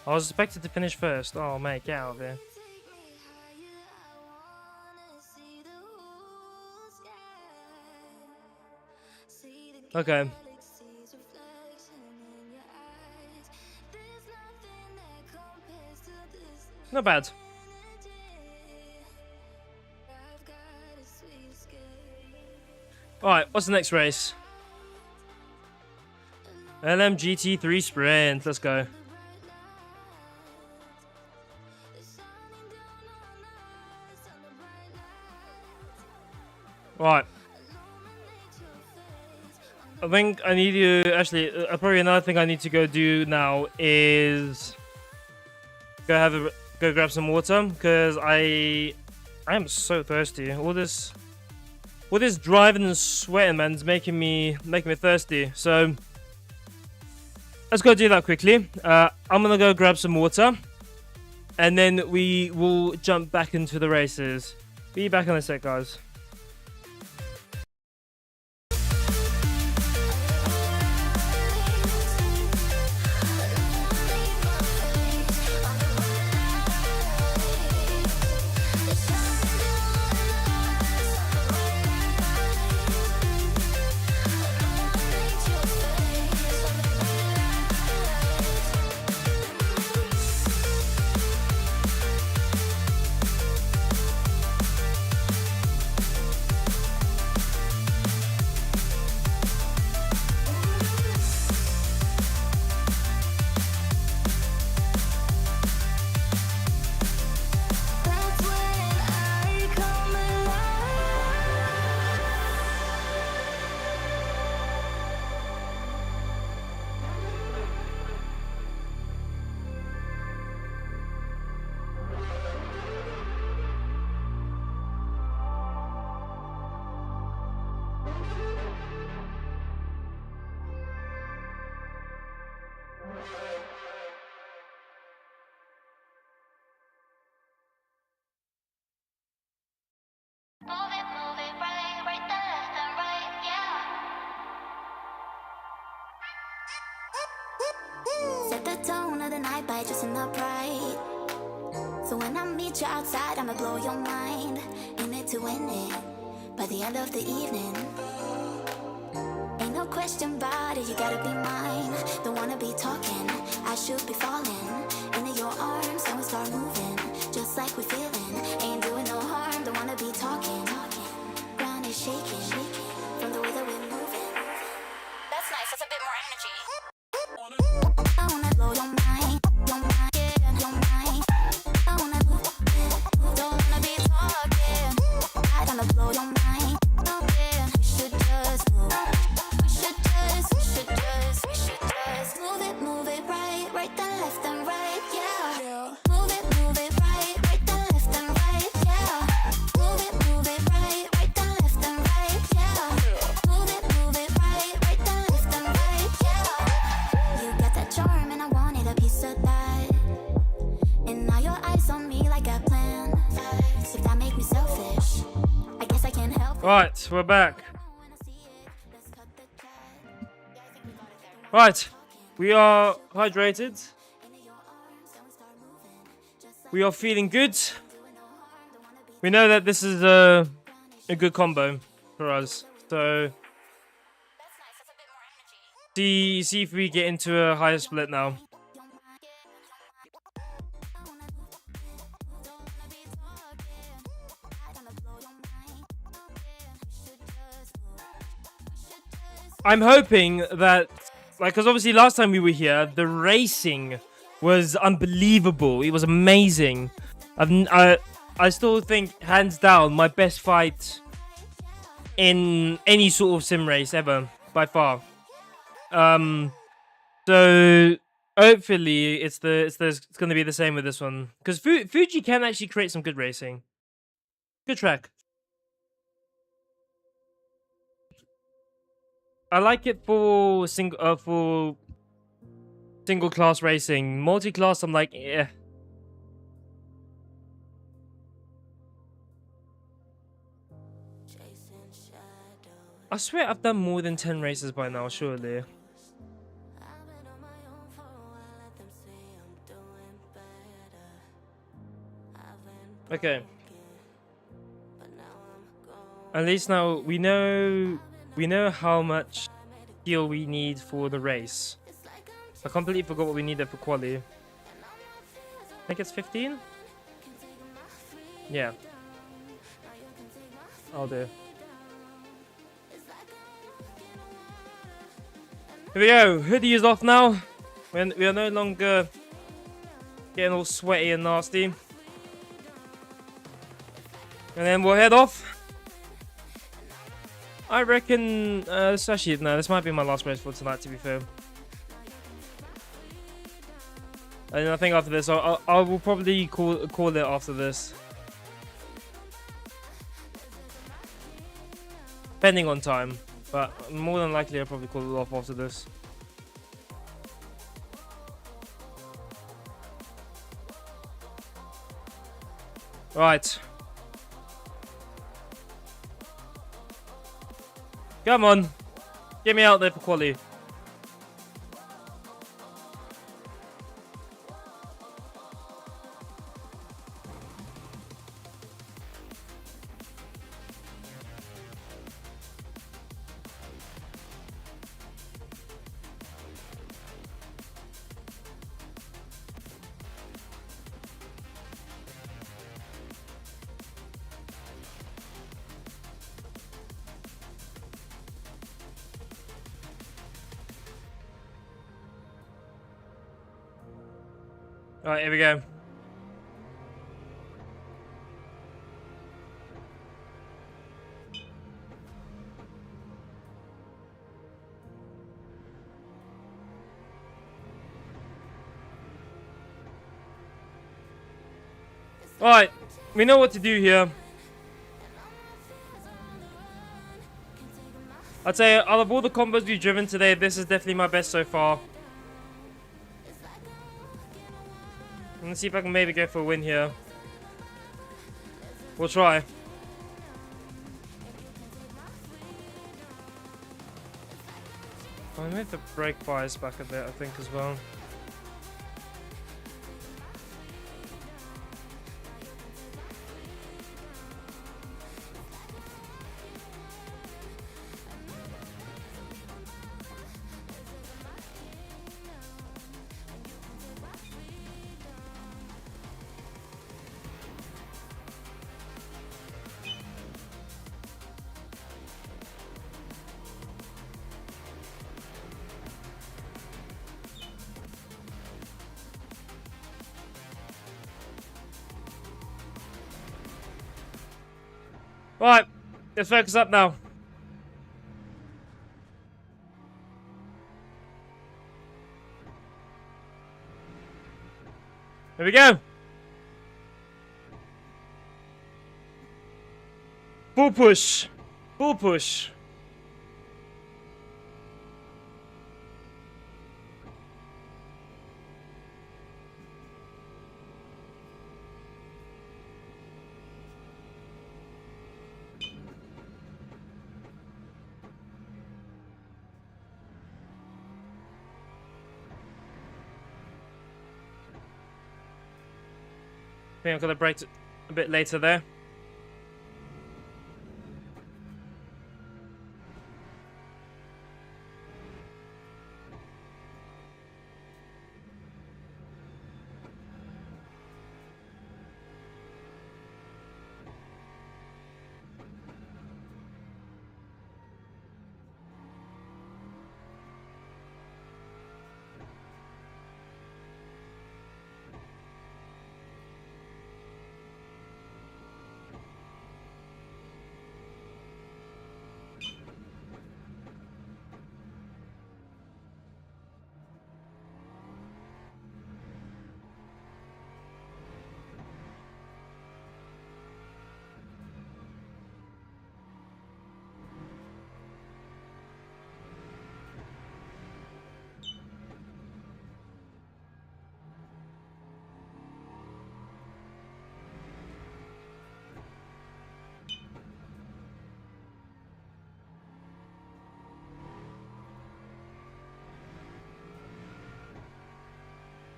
I was expected to finish first. Oh mate, get out of here. Okay. Not bad. Alright, what's the next race? LMGT3 Sprint. Let's go. Right. I think I need to actually. Probably another thing I need to go do now is go grab some water because I am so thirsty. All this driving and sweating, man, is making me thirsty. So let's go do that quickly. I'm gonna go grab some water, and then we will jump back into the races. Be back in a sec, guys. Move it right there, left and right, yeah. Set the tone of the night by dressing up right. So when I meet you outside, I'ma blow your mind. In it to win it, by the end of the evening. Ain't no question about it, you gotta be mine. Don't wanna be talking, I should be falling into your arms, and we start moving, just like we're feeling. Ain't doing no harm, don't wanna be talking. Ground is shaking, from the way that we're moving. That's nice, that's a bit more energy. I wanna blow your mind, yeah, your mind. I wanna don't wanna be talking. I wanna blow your mind, yeah. We should just move. We should just move it right then, left and right, yeah. Move it right then, left and right, yeah. Move it right then, left and right, yeah. Move it right then, left and right, yeah. You got that charm and I wanted a piece of that. And now your eyes on me like a plan. If that make me selfish, I guess I can't help. Right, we're back. Right, we are hydrated. We are feeling good. We know that this is a good combo for us. So see if we get into a higher split now. I'm hoping that, like, because obviously last time we were here, the racing was unbelievable. It was amazing. I still think, hands down, my best fight in any sort of sim race ever, by far. So hopefully it's going to be the same with this one, because Fuji can actually create some good racing. Good track. I like it for single class racing. Multi-class, I'm like, yeah. I swear I've done more than 10 races by now, surely. Okay. At least now we know how much fuel we need for the race. I completely forgot what we needed for quali. I think it's 15? Yeah. I'll do. Here we go. Hoodie is off now. We are no longer getting all sweaty and nasty. And then we'll head off. I reckon, this might be my last race for tonight, to be fair. And I think after this, I will probably call it after this. Depending on time. But more than likely, I'll probably call it off after this. Right. Come on. Get me out there for quali. Alright, here we go. Alright, we know what to do here. I'd say out of all the combos we've driven today, this is definitely my best so far. Let's see if I can maybe go for a win here. We'll try. I made the brake bias back a bit, I think, as well. Right, let's focus up now. Here we go. Full push. Full push. I think I'm gonna break it a bit later there.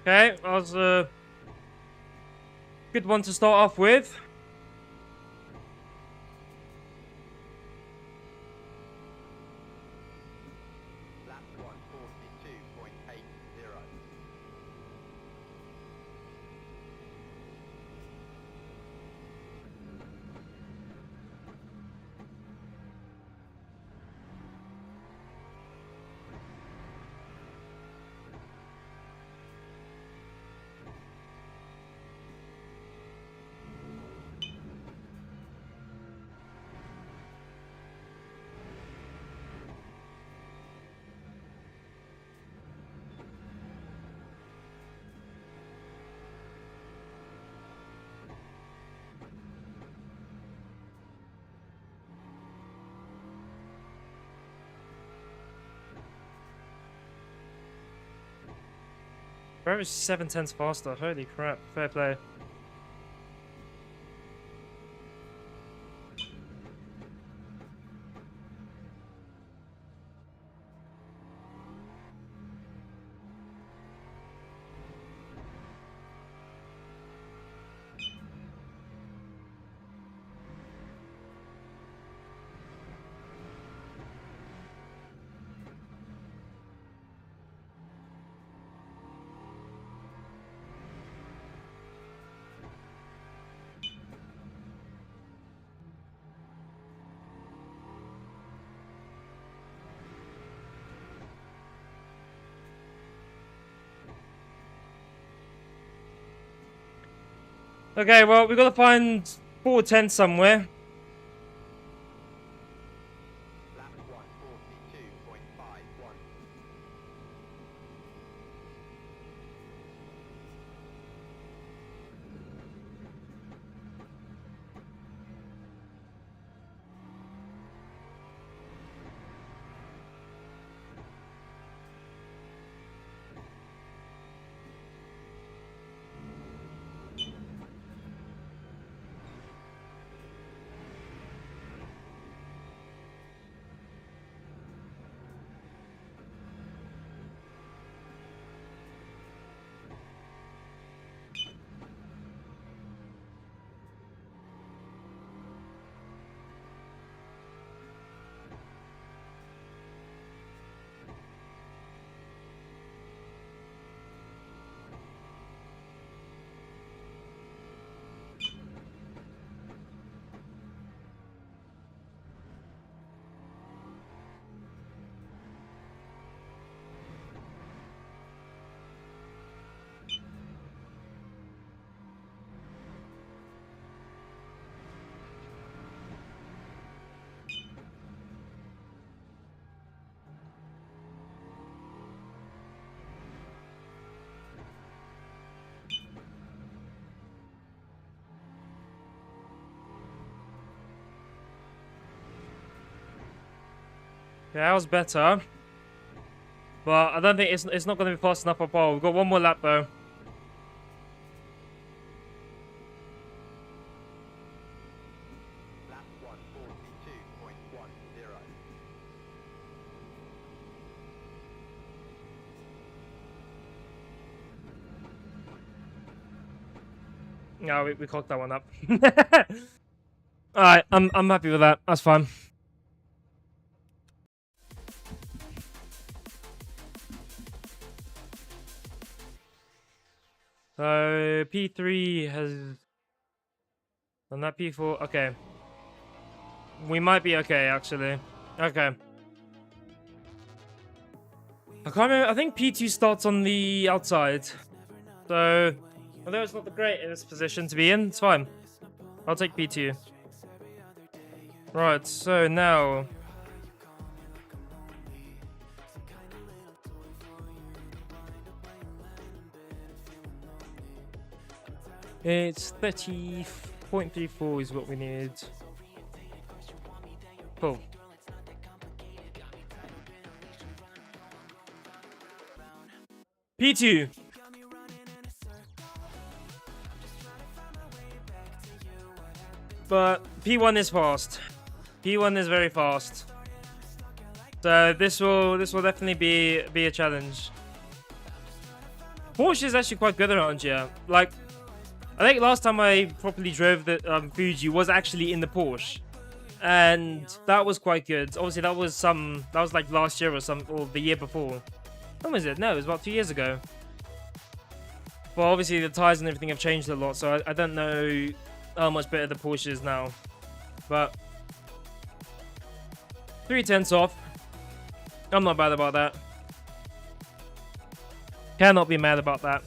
Okay, that was a good one to start off with. Lap 1:42.80. Bro is 7/10 faster. Holy crap. Fair play. Okay, well, we gotta find 410 somewhere. Lap 1:42.51. Yeah, that was better. But I don't think it's not gonna be fast enough for Paul. We've got one more lap though. Lap 1:42.10. No, we cocked that one up. Alright, I'm happy with that. That's fine. So P3 has done that. P4. Okay. We might be okay actually. Okay. I can't remember. I think P2 starts on the outside. So although it's not the greatest position to be in, it's fine. I'll take P2. Right, so now it's 30.34 is what we need. Cool. P2. But P1 is fast. P1 is very fast. So this will definitely be a challenge. Porsche is actually quite good around here. Like, I think last time I properly drove the Fuji was actually in the Porsche, and that was quite good. Obviously, that was like last year or the year before. When was it? No, it was about 2 years ago. Well, obviously the tires and everything have changed a lot, so I don't know how much better the Porsche is now. But 3/10 off. I'm not bad about that. Cannot be mad about that.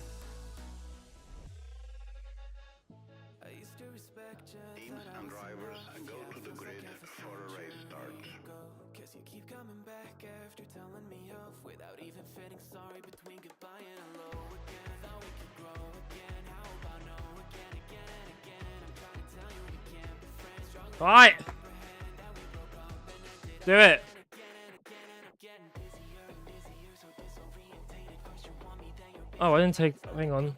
Teams and drivers go to the grid for a race start. Alright. Do it. Oh, I didn't take... Hang on.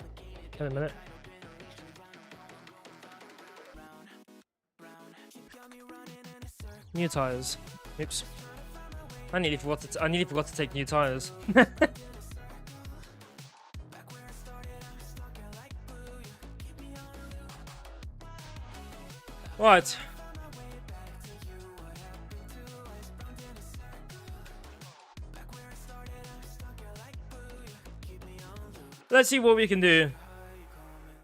Wait a minute. New tires. Oops. I nearly forgot to take new tires. Right. Let's see what we can do.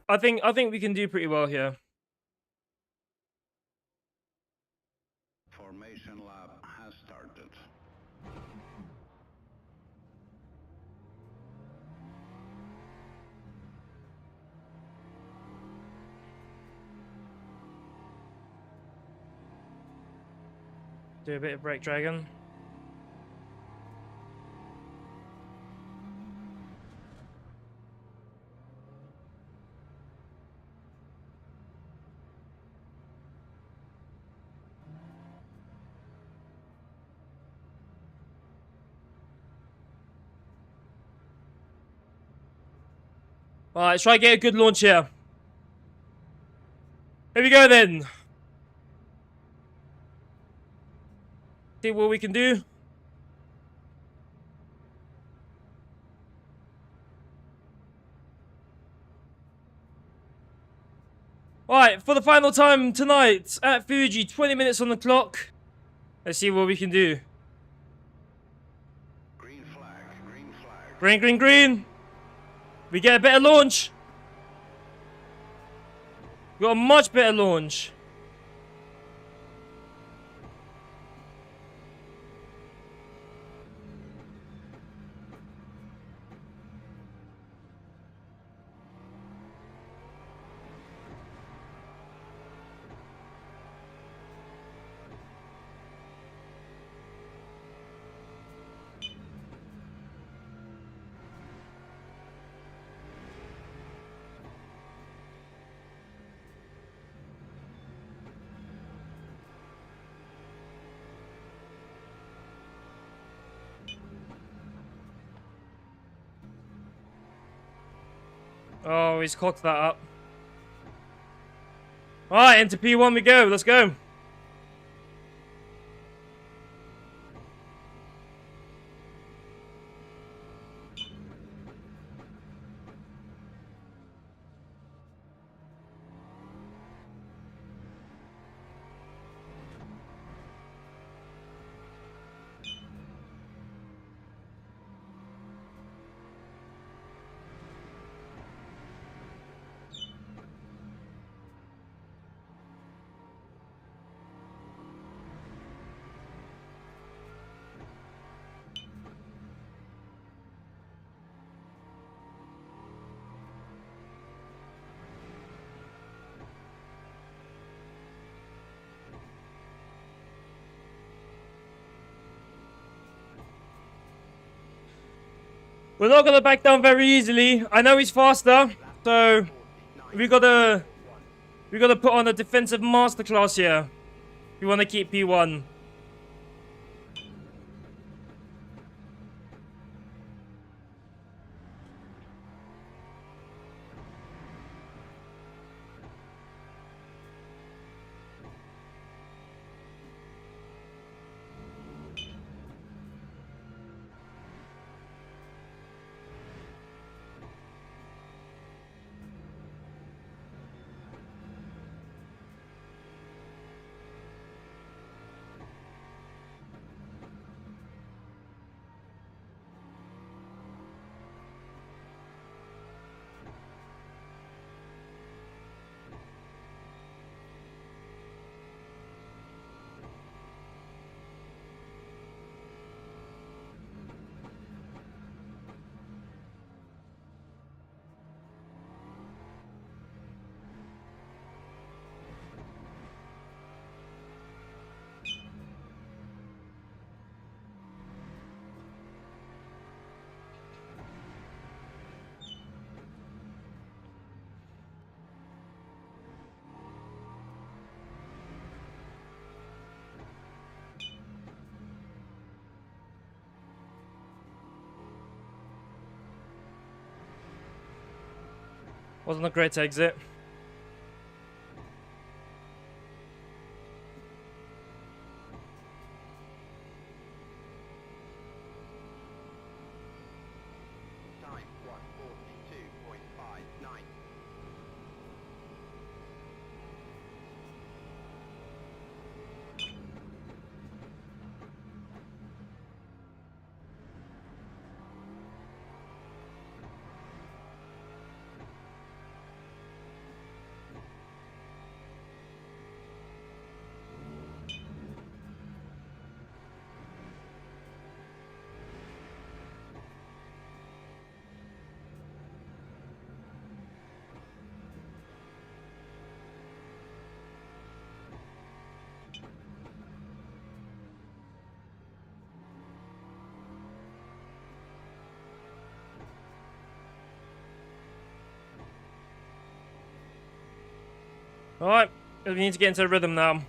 I think we can do pretty well here. Formation lap has started. Do a bit of brake dragon. Alright, let's try to get a good launch here. Here we go then. See what we can do. Alright, for the final time tonight at Fuji, 20 minutes on the clock. Let's see what we can do. Green flag, green flag. Green, green, green. We get a better launch. We got a much better launch. Oh, he's cocked that up. Alright, into P1 we go. Let's go. We're not gonna back down very easily. I know he's faster, so we gotta put on a defensive masterclass here. We want to keep P1. Wasn't a great exit. Time 1:42.59. Alright, we need to get into the rhythm now.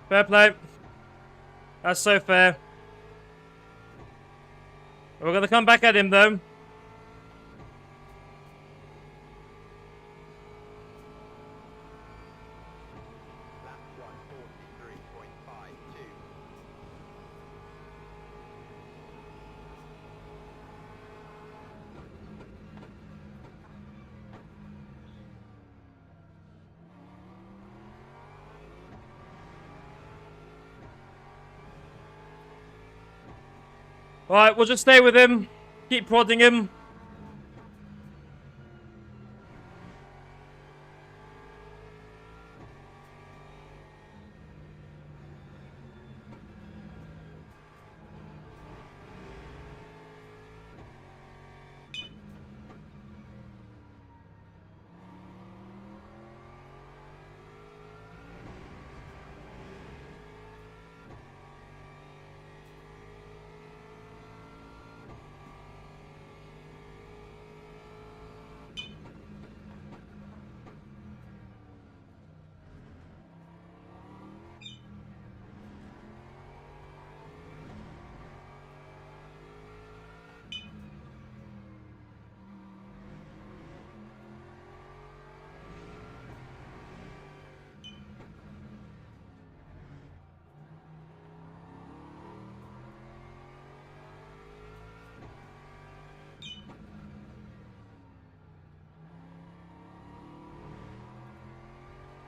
Fair play. That's so fair. We're gonna come back at him though. Lap 1:43.52. Alright, we'll just stay with him. Keep prodding him.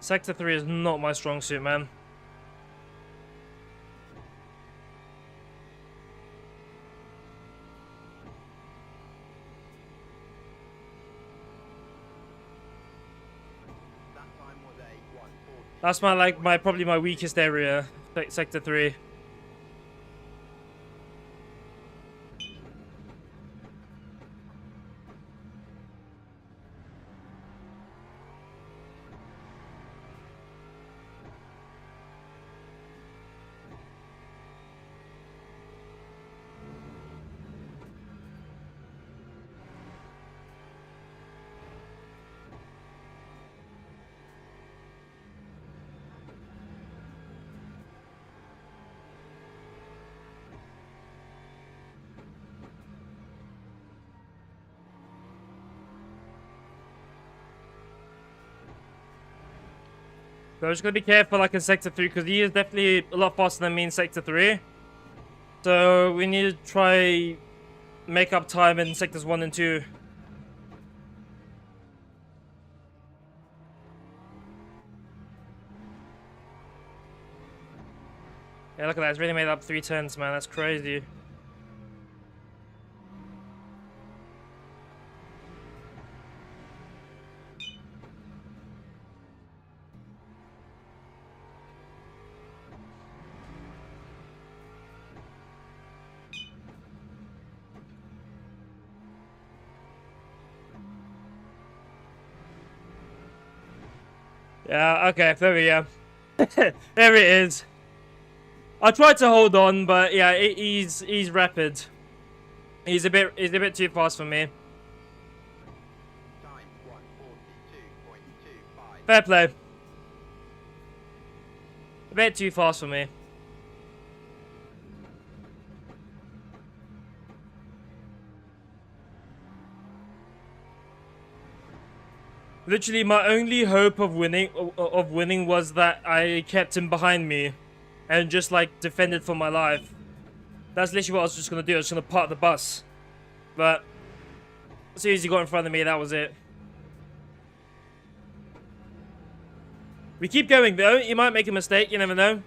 Sector 3 is not my strong suit, man. That time was a 1:40. That's probably my weakest area, Sector 3. So I'm just gonna be careful like in Sector 3 because he is definitely a lot faster than me in Sector 3. So we need to try make up time in Sectors 1 and 2. Yeah, look at that. It's really made up 3 turns, man. That's crazy. Yeah, okay, there we go. There it is. I tried to hold on, but yeah, he's rapid. He's a bit too fast for me. Time 1:42.25. Fair play. A bit too fast for me. Literally, my only hope of winning was that I kept him behind me, and just like defended for my life. That's literally what I was just gonna do. I was gonna park the bus, but as soon as he got in front of me, that was it. We keep going though. You might make a mistake. You never know.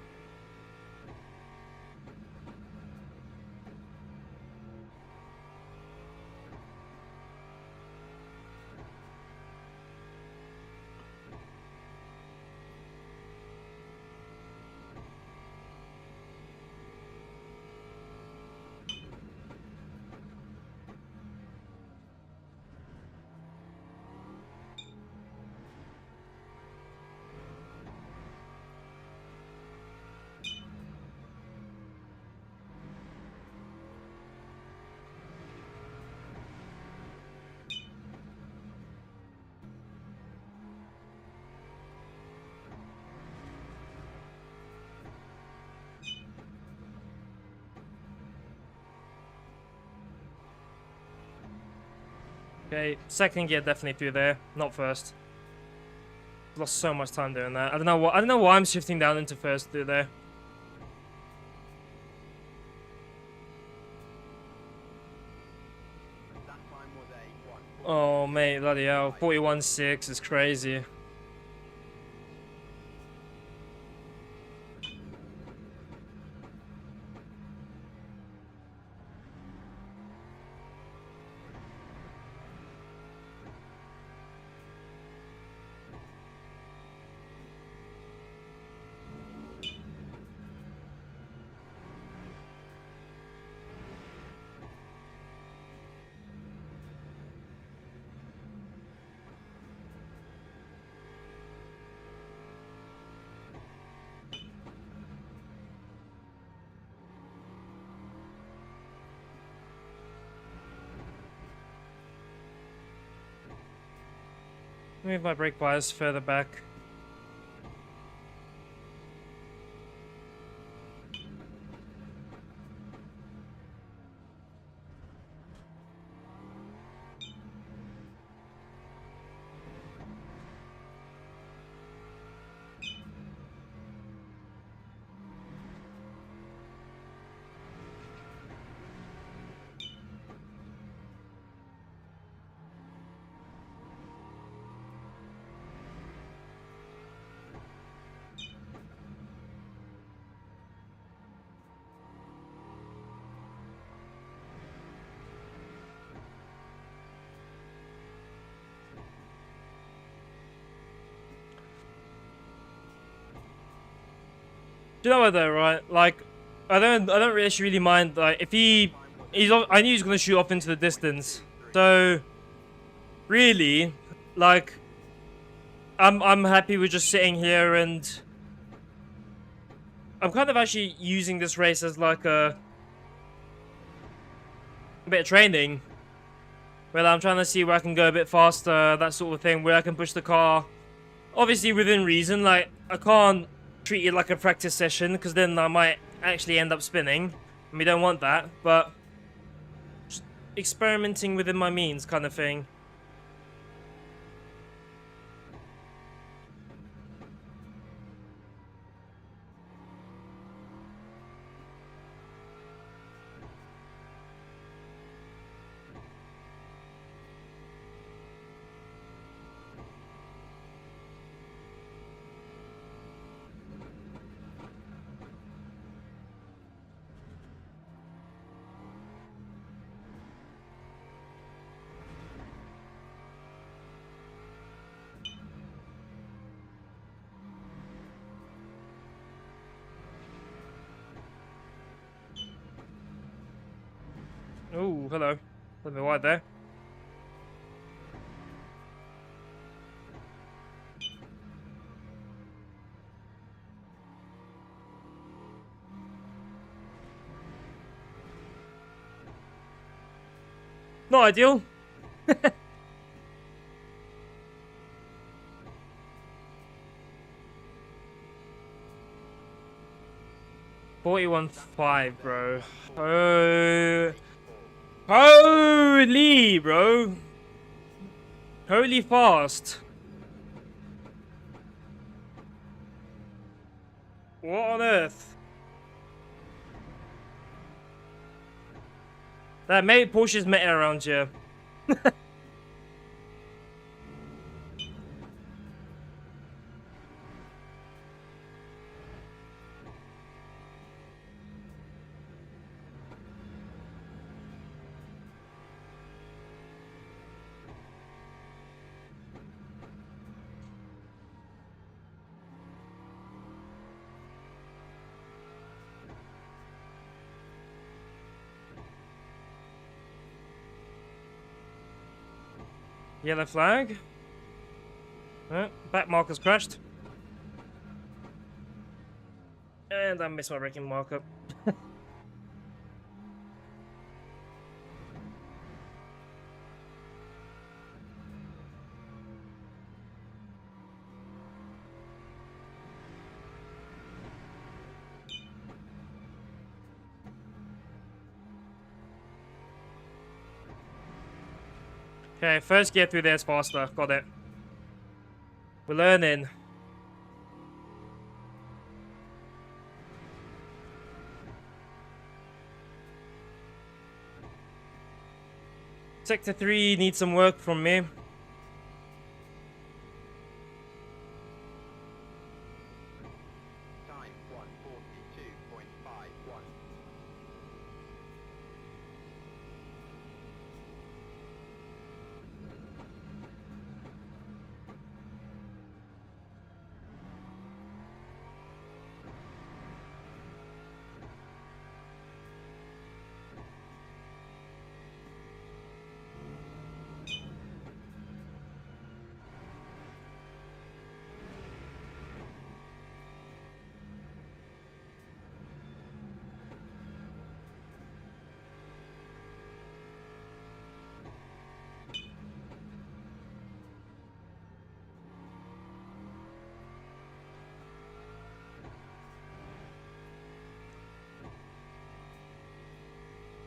Okay, second gear definitely through there, not first. Lost so much time doing that. I don't know why I'm shifting down into first through there. That time was a 1:40. Oh mate, bloody hell, 41.6 is crazy. Move my brake bias further back. Do you know what though, right? Like, I don't really mind. Like, if I knew he's gonna shoot off into the distance. So, really, like, I'm happy with just sitting here, and I'm kind of actually using this race as like a bit of training, where I'm trying to see where I can go a bit faster, that sort of thing, where I can push the car, obviously within reason. Like, I can't treat it like a practice session, because then I might actually end up spinning, and we don't want that, but just experimenting within my means kind of thing. Oh, hello. A little bit wide there. Not ideal. 41.5, bro. Holy, bro. Holy fast. What on earth? That mate Porsche's meta around here. Yellow flag. Back marker's crashed. And I missed my braking marker. Okay, first gear through there is faster. Got it. We're learning. Sector 3 needs some work from me. Time 1:42.51.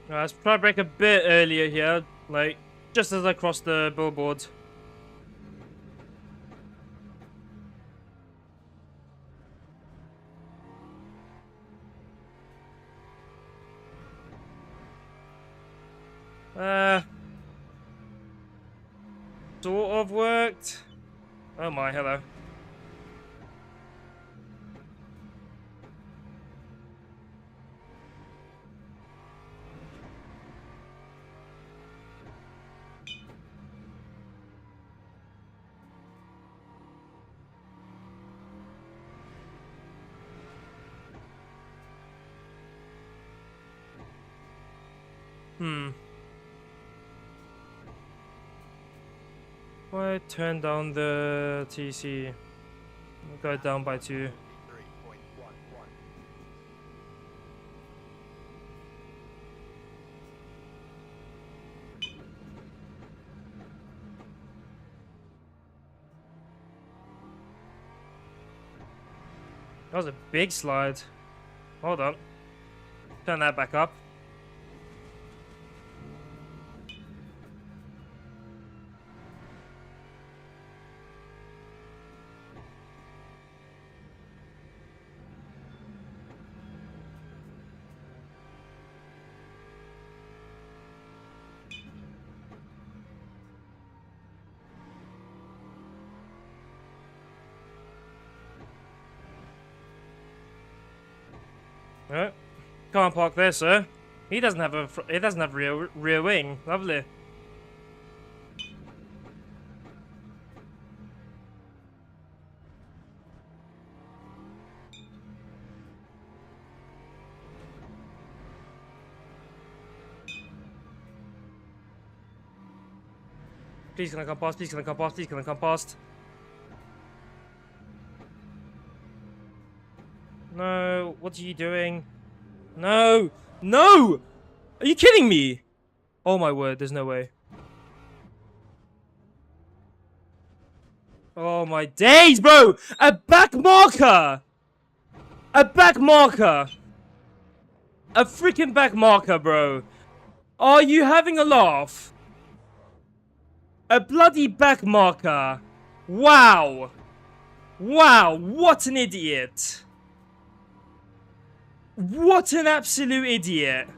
Let's try to break a bit earlier here, like just as I cross the billboard. Sort of worked. Oh my, hello. Why turn down the TC? Go it down by 2. 3.11. That was a big slide. Hold on. Turn that back up. Can't park there, sir. He doesn't have rear wing. Lovely. Please can I come past? Please can I come past? Please can I come past? No, what are you doing? No! No! Are you kidding me? Oh my word, there's no way. Oh my days, bro! A back marker! A back marker! A freaking back marker, bro. Are you having a laugh? A bloody back marker. Wow. Wow, what an idiot. What an absolute idiot.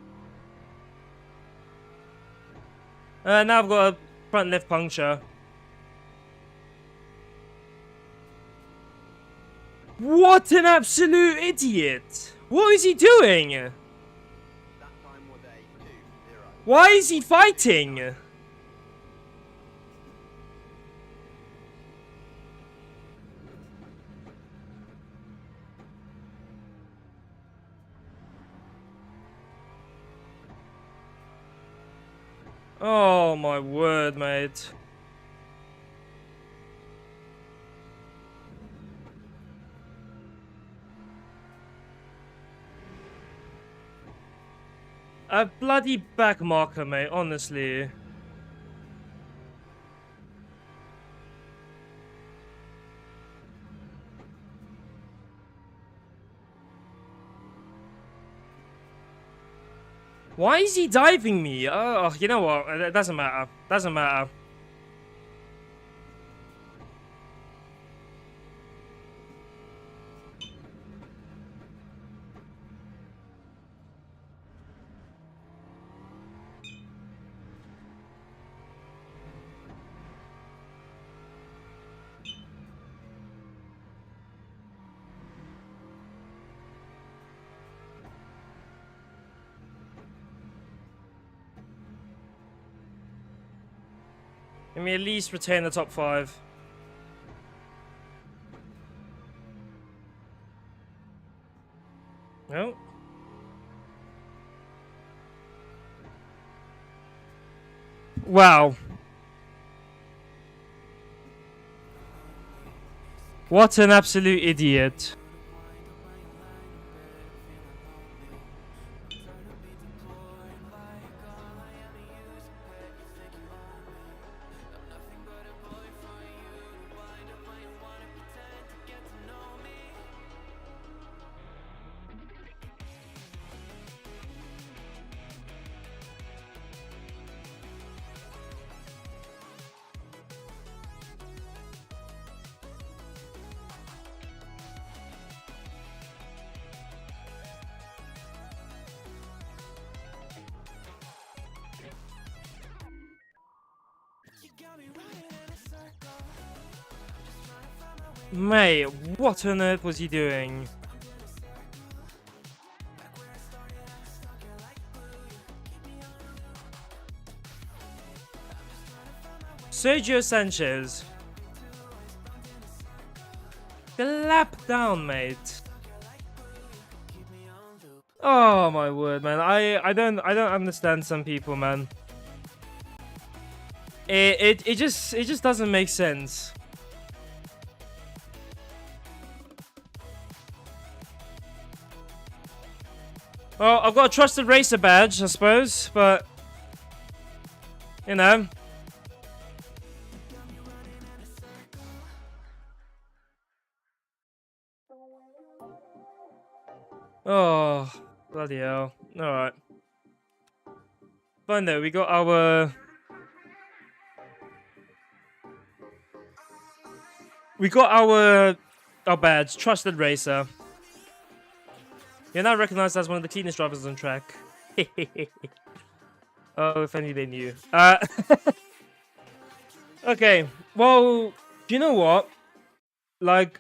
Now I've got a front left puncture. What an absolute idiot. What is he doing? That time was a 2-0. Why is he fighting? Oh my word, mate. A bloody back marker, mate, honestly. Why is he diving me? Oh, you know what? It doesn't matter. Doesn't matter. Let me at least retain the top 5. No. Wow. What an absolute idiot. Mate, what on earth was he doing? Sergio Sanchez. Clap down, mate. Oh my word, man. I don't understand some people, man. It just doesn't make sense. Well, I've got a trusted racer badge, I suppose, but you know. Oh, bloody hell. Alright. Fine though, we got our badge, trusted racer. You're now recognized as one of the cleanest drivers on track. Oh, if only they knew. Okay, well, do you know what? Like,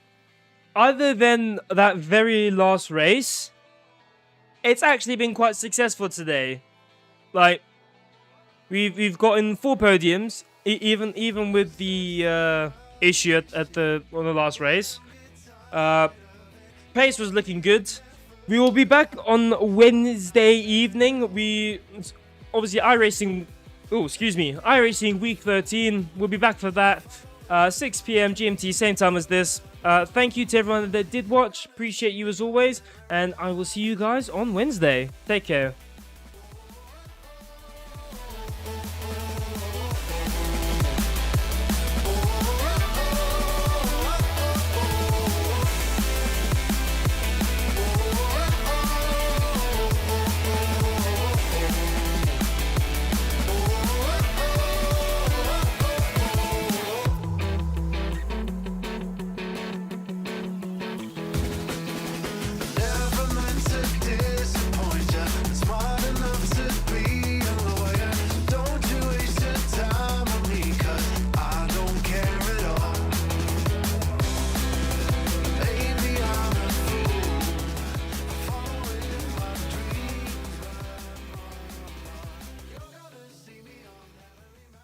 other than that very last race, it's actually been quite successful today. Like, we've gotten 4 podiums, even with the issue on the last race. Pace was looking good. We will be back on Wednesday evening. Obviously iRacing Week 13. We'll be back for that. 6 p.m. GMT, same time as this. Thank you to everyone that did watch. Appreciate you as always. And I will see you guys on Wednesday. Take care.